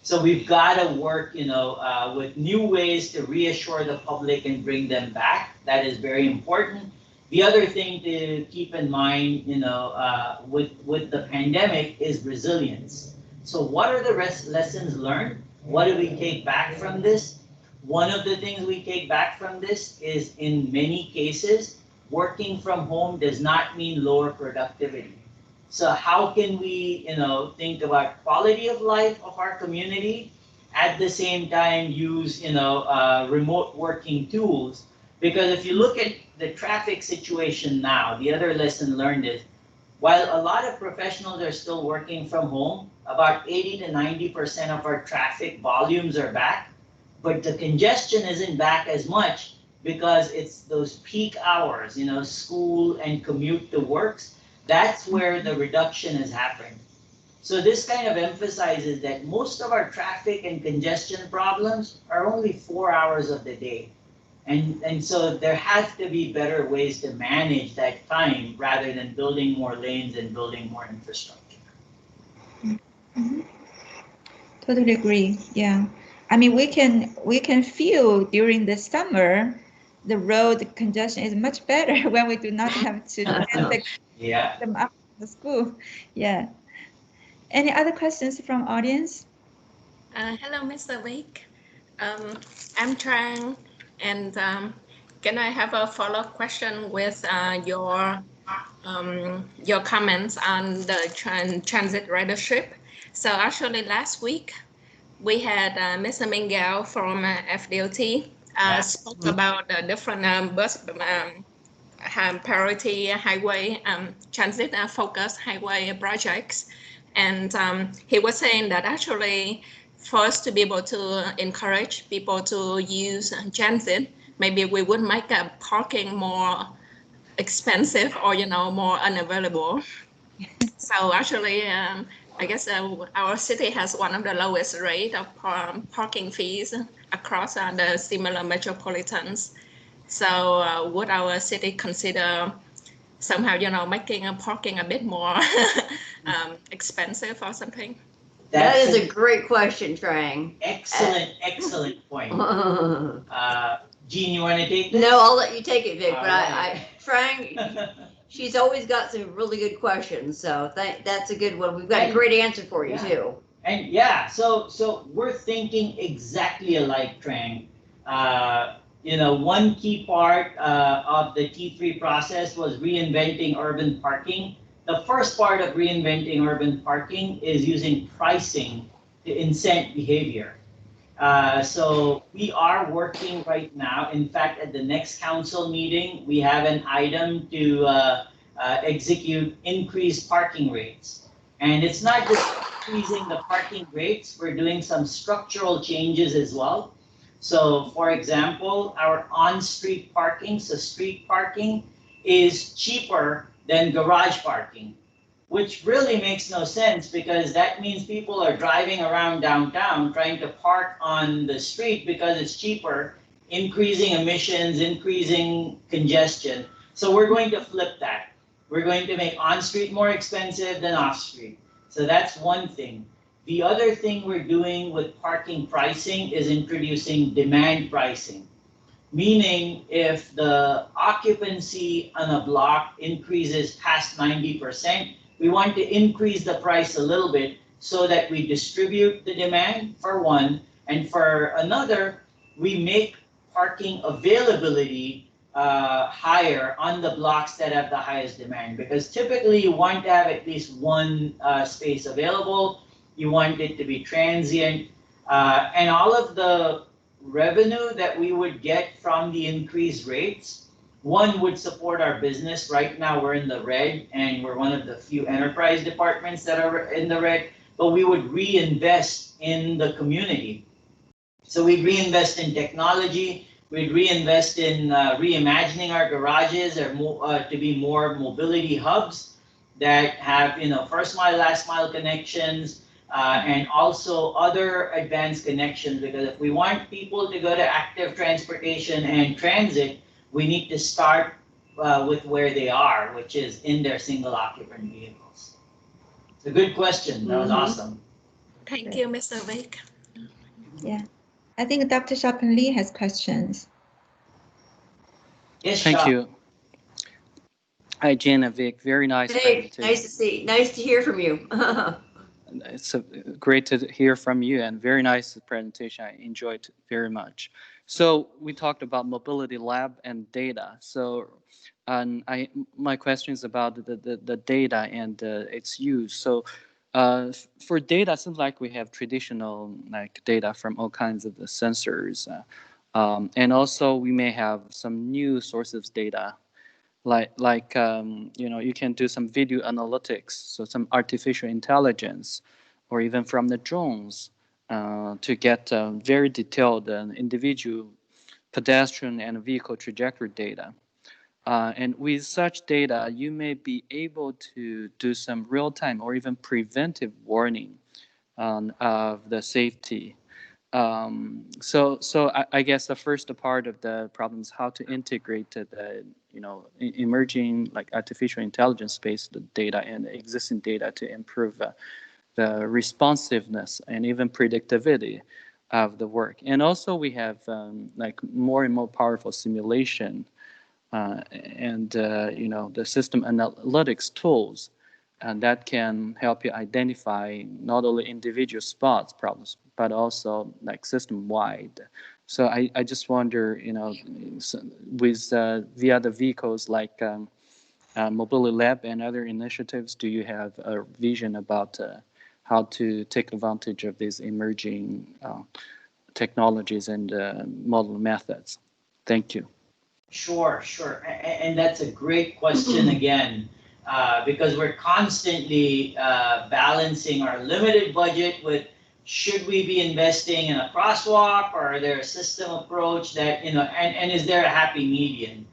So we've got to work, with new ways to reassure the public and bring them back. That is very important. The other thing to keep in mind, with the pandemic is resilience. So what are the lessons learned? What do we take back from this? One of the things we take back from this is, in many cases, working from home does not mean lower productivity. So how can we, think about quality of life of our community, at the same time use, remote working tools? Because if you look at the traffic situation now, the other lesson learned is, while a lot of professionals are still working from home, about 80 to 90% of our traffic volumes are back, but the congestion isn't back as much because it's those peak hours, school and commute to works. That's where the reduction has happened. So this kind of emphasizes that most of our traffic and congestion problems are only 4 hours of the day. And so there has to be better ways to manage that time rather than building more lanes and building more infrastructure. Mm-hmm. Totally agree. Yeah. I mean, we can feel during the summer, the road congestion is much better when we do not have to yeah. them up to the school. Yeah. Any other questions from audience? Hello, Mr. Vic. I'm Trang, and Can I have a follow-up question with your comments on the transit ridership? So actually last week, we had Mr. Mingao from FDOT spoke about the different bus priority highway transit focused highway projects. And he was saying that actually for us to be able to encourage people to use transit, maybe we would make parking more expensive or, more unavailable. So actually, I guess our city has one of the lowest rate of parking fees across the similar metropolitans. So would our city consider somehow, making parking a bit more expensive or something? That is a great question, Trang. Excellent point. Jean, you want to take this? No, I'll let you take it, Vic, but Right. Trang, she's always got some really good questions, so that's a good one. We've got a great answer for you, too. And yeah, so we're thinking exactly alike, Trang. One key part of the T3 process was reinventing urban parking. The first part of reinventing urban parking is using pricing to incent behavior. So we are working right now. In fact, at the next council meeting, we have an item to execute increased parking rates. And it's not just increasing the parking rates, we're doing some structural changes as well. So for example, our on-street parking, so street parking is cheaper than garage parking, which really makes no sense because that means people are driving around downtown trying to park on the street because it's cheaper, increasing emissions, increasing congestion. So we're going to flip that. We're going to make on-street more expensive than off-street. So that's one thing. The other thing we're doing with parking pricing is introducing demand pricing. Meaning if the occupancy on a block increases past 90%, we want to increase the price a little bit so that we distribute the demand for one, and for another, we make parking availability higher on the blocks that have the highest demand. Because typically you want to have at least one space available, you want it to be transient, and all of the revenue that we would get from the increased rates, one would support our business. Right now we're in the red and we're one of the few enterprise departments that are in the red, but we would reinvest in the community. So we'd reinvest in technology, we'd reinvest in reimagining our garages or to be more mobility hubs that have first mile, last mile connections, and also other advanced connections, because if we want people to go to active transportation and transit, we need to start with where they are, which is in their single occupant vehicles. It's a good question. That was awesome. Thank you, Mr. Vic. Yeah, I think Dr. Shapin Lee has questions. Yes, Thank Shah. you. Hi, Jen and Vic. Very nice. Hey, nice to hear from you. It's great to hear from you and very nice presentation. I enjoyed it very much. So we talked about mobility lab and data. So my question is about the data and its use. So for data, it seems like we have traditional data from all kinds of the sensors. And also we may have some new sources of data. You can do some video analytics, so some artificial intelligence, or even from the drones to get very detailed individual pedestrian and vehicle trajectory data. And with such data, you may be able to do some real-time or even preventive warning of the safety. So I guess the first part of the problem is how to integrate the emerging artificial intelligence based data and existing data to improve the responsiveness and even predictability of the work. And also we have more and more powerful simulation and the system analytics tools, and that can help you identify not only individual spots problems, but also system-wide. So I just wonder, with the other vehicles like Mobility Lab and other initiatives, do you have a vision about how to take advantage of these emerging technologies and model methods? Thank you. Sure, sure. And that's a great question again, because we're constantly balancing our limited budget with, should we be investing in a crosswalk, or are there a system approach that, and is there a happy median?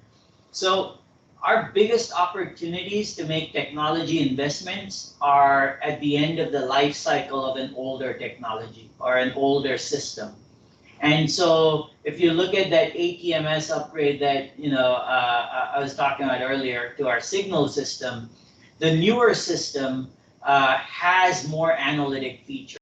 So our biggest opportunities to make technology investments are at the end of the life cycle of an older technology or an older system. And so if you look at that ATMS upgrade that I was talking about earlier to our signal system, the newer system has more analytic features.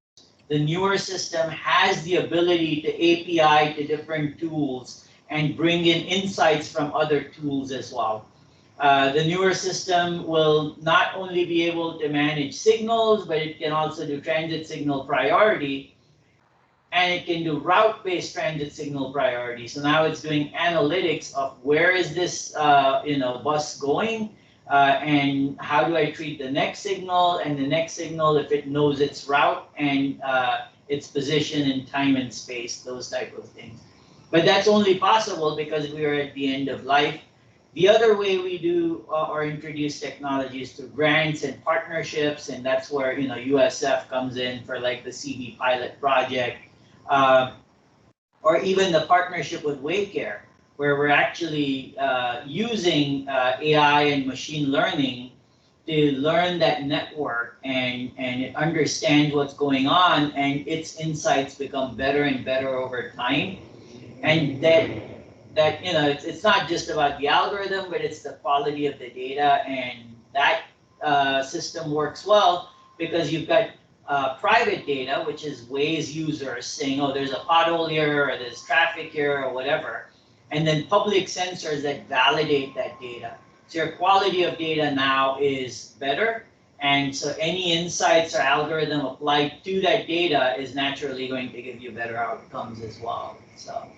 The newer system has the ability to API to different tools and bring in insights from other tools as well. The newer system will not only be able to manage signals, but it can also do transit signal priority, and it can do route-based transit signal priority. So now it's doing analytics of where is this bus going, and how do I treat the next signal and the next signal if it knows its route and its position in time and space, those type of things. But that's only possible because we are at the end of life. The other way we do or introduce technology is through grants and partnerships, and that's where USF comes in for like the CB pilot project, or even the partnership with Waycare, where we're actually using AI and machine learning to learn that network and it understands what's going on, and its insights become better and better over time. And that it's not just about the algorithm, but it's the quality of the data, and that system works well because you've got private data, which is Waze users saying, oh, there's a pothole here, or there's traffic here, or whatever, and then public sensors that validate that data. So your quality of data now is better, and so any insights or algorithm applied to that data is naturally going to give you better outcomes as well. So.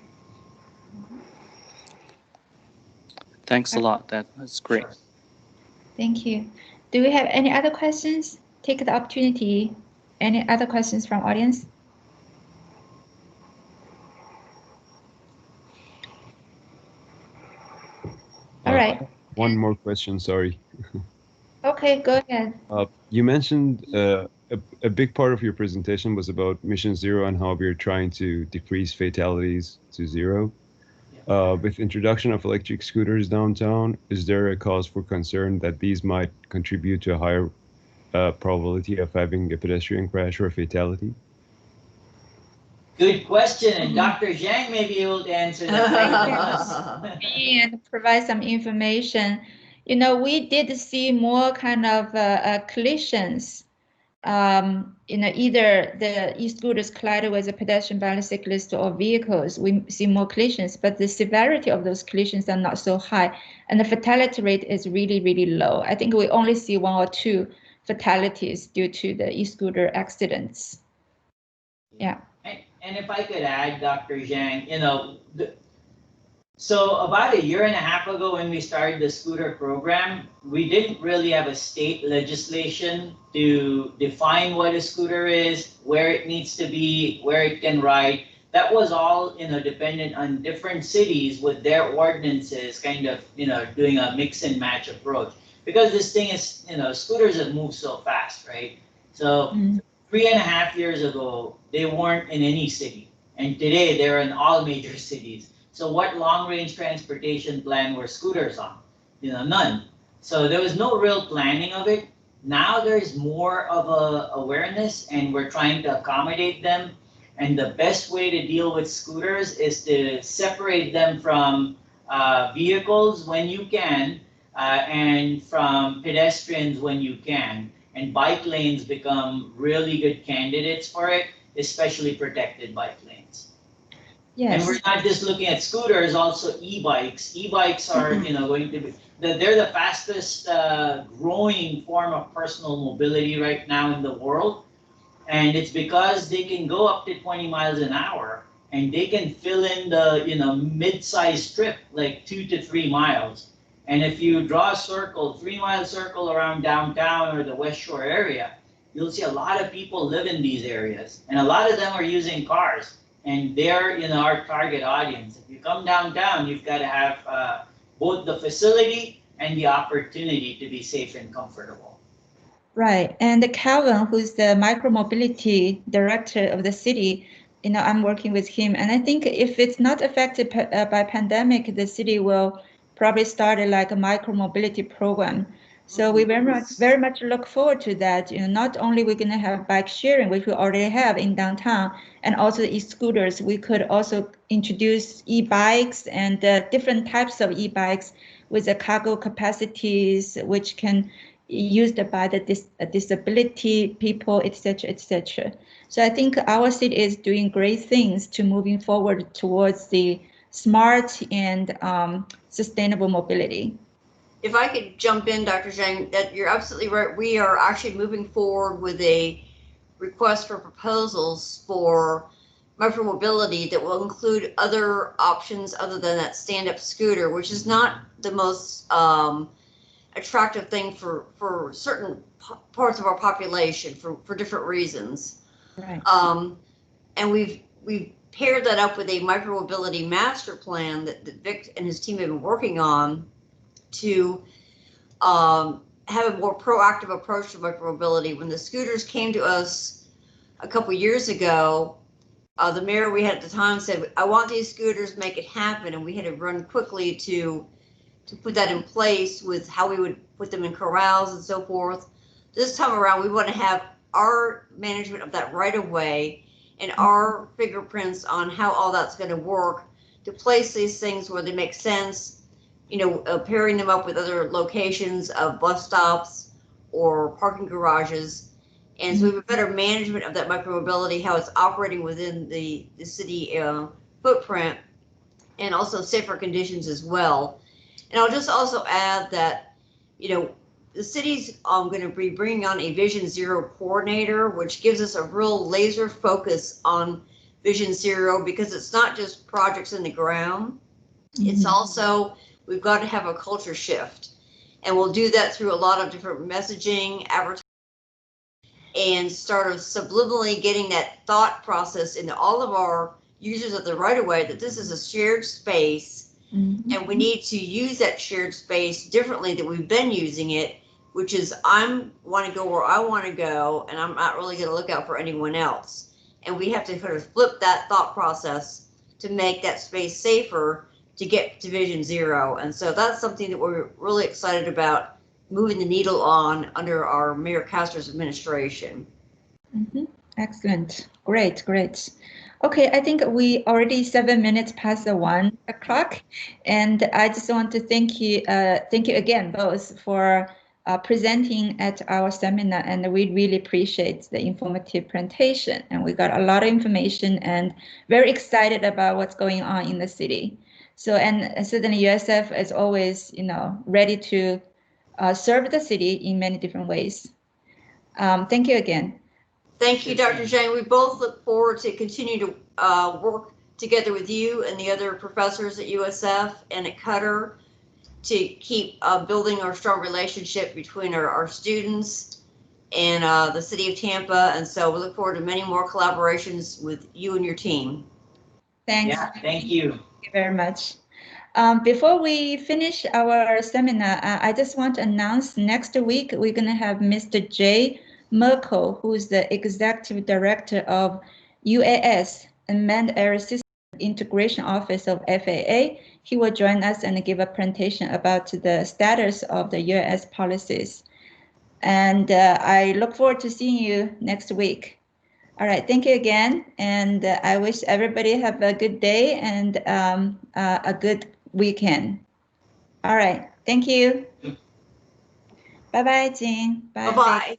Thanks a lot. That's great. Sure. Thank you. Do we have any other questions? Take the opportunity. Any other questions from audience? All right. One more question, sorry. Okay, go ahead. You mentioned a big part of your presentation was about Mission Zero and how we're trying to decrease fatalities to zero. With introduction of electric scooters downtown, is there a cause for concern that these might contribute to a higher probability of having a pedestrian crash or a fatality? Good question, and Dr. Zhang may be able to answer that. And provide some information. We did see more kind of collisions. Either the e-scooters collided with a pedestrian, bicyclist, or vehicles. We see more collisions, but the severity of those collisions are not so high, and the fatality rate is really, really low. I think we only see 1 or 2 fatalities due to the e-scooter accidents. Yeah. And if I could add, Dr. Zhang, so about 1.5 years ago when we started the scooter program, we didn't really have a state legislation to define what a scooter is, where it needs to be, where it can ride. That was all, dependent on different cities with their ordinances, kind of, doing a mix and match approach. Because this thing is, scooters have moved so fast, right? So 3.5 years ago, they weren't in any city. And today they're in all major cities. So what long-range transportation plan were scooters on? None. So there was no real planning of it. Now there's more of a awareness, and we're trying to accommodate them. And the best way to deal with scooters is to separate them from vehicles when you can, and from pedestrians when you can. And bike lanes become really good candidates for it, especially protected bike lanes. Yes. And we're not just looking at scooters, also e-bikes. E-bikes are, going to be, they're the fastest growing form of personal mobility right now in the world. And it's because they can go up to 20 miles an hour and they can fill in the, mid-sized strip, like 2 to 3 miles. And if you draw a circle, 3-mile circle around downtown or the West Shore area, you'll see a lot of people live in these areas, and a lot of them are using cars, and they're, our target audience. If you come downtown, you've got to have both the facility and the opportunity to be safe and comfortable. Right, and Calvin, who's the micromobility director of the city, I'm working with him, and I think if it's not affected by pandemic, the city will probably start like a micromobility program. So we very much look forward to that. Not only we're going to have bike sharing, which we already have in downtown, and also e-scooters. We could also introduce e-bikes and different types of e-bikes with the cargo capacities, which can used by the disability people, etc., etc. So I think our city is doing great things to moving forward towards the smart and sustainable mobility. If I could jump in, Dr. Zhang, that you're absolutely right. We are actually moving forward with a request for proposals for micromobility that will include other options other than that stand-up scooter, which is not the most attractive thing for certain parts of our population for different reasons. Right. And we've paired that up with a micromobility master plan that Vic and his team have been working on to have a more proactive approach to micromobility. When the scooters came to us a couple years ago, the mayor we had at the time said, I want these scooters, make it happen. And we had to run quickly to put that in place with how we would put them in corrals and so forth. This time around, we want to have our management of that right of way and our fingerprints on how all that's going to work to place these things where they make sense, pairing them up with other locations of bus stops or parking garages. And so we have a better management of that micromobility, how it's operating within the city footprint, and also safer conditions as well. And I'll just also add that, the city's going to be bringing on a Vision Zero coordinator, which gives us a real laser focus on Vision Zero, because it's not just projects in the ground. It's also, we've got to have a culture shift. And we'll do that through a lot of different messaging, advertising, and sort of subliminally getting that thought process into all of our users of the right of way that this is a shared space. And we need to use that shared space differently than we've been using it, which is I want to go where I want to go, and I'm not really going to look out for anyone else. And we have to sort of flip that thought process to make that space safer to get to Vision Zero. And so that's something that we're really excited about moving the needle on under our Mayor Castor's administration. Excellent. Great. Okay, I think we already 7 minutes past the 1 o'clock, and I just want to thank you again both for presenting at our seminar, and we really appreciate the informative presentation, and we got a lot of information and very excited about what's going on in the city. So, and certainly USF is always, ready to serve the city in many different ways. Thank you again. Thank you, Dr. Zhang. We both look forward to continue to work together with you and the other professors at USF and at CUTR to keep building our strong relationship between our students and the city of Tampa. And so we look forward to many more collaborations with you and your team. Thanks. Yeah, thank you. Thank you very much. Before we finish our seminar, I just want to announce next week we're going to have Mr. Jay Merkel, who is the Executive Director of UAS, Unmanned Aerial System Integration Office of FAA. He will join us and give a presentation about the status of the UAS policies. And I look forward to seeing you next week. All right, thank you again. And I wish everybody have a good day and a good weekend. All right, thank you. Bye-bye, Jean. Bye-bye.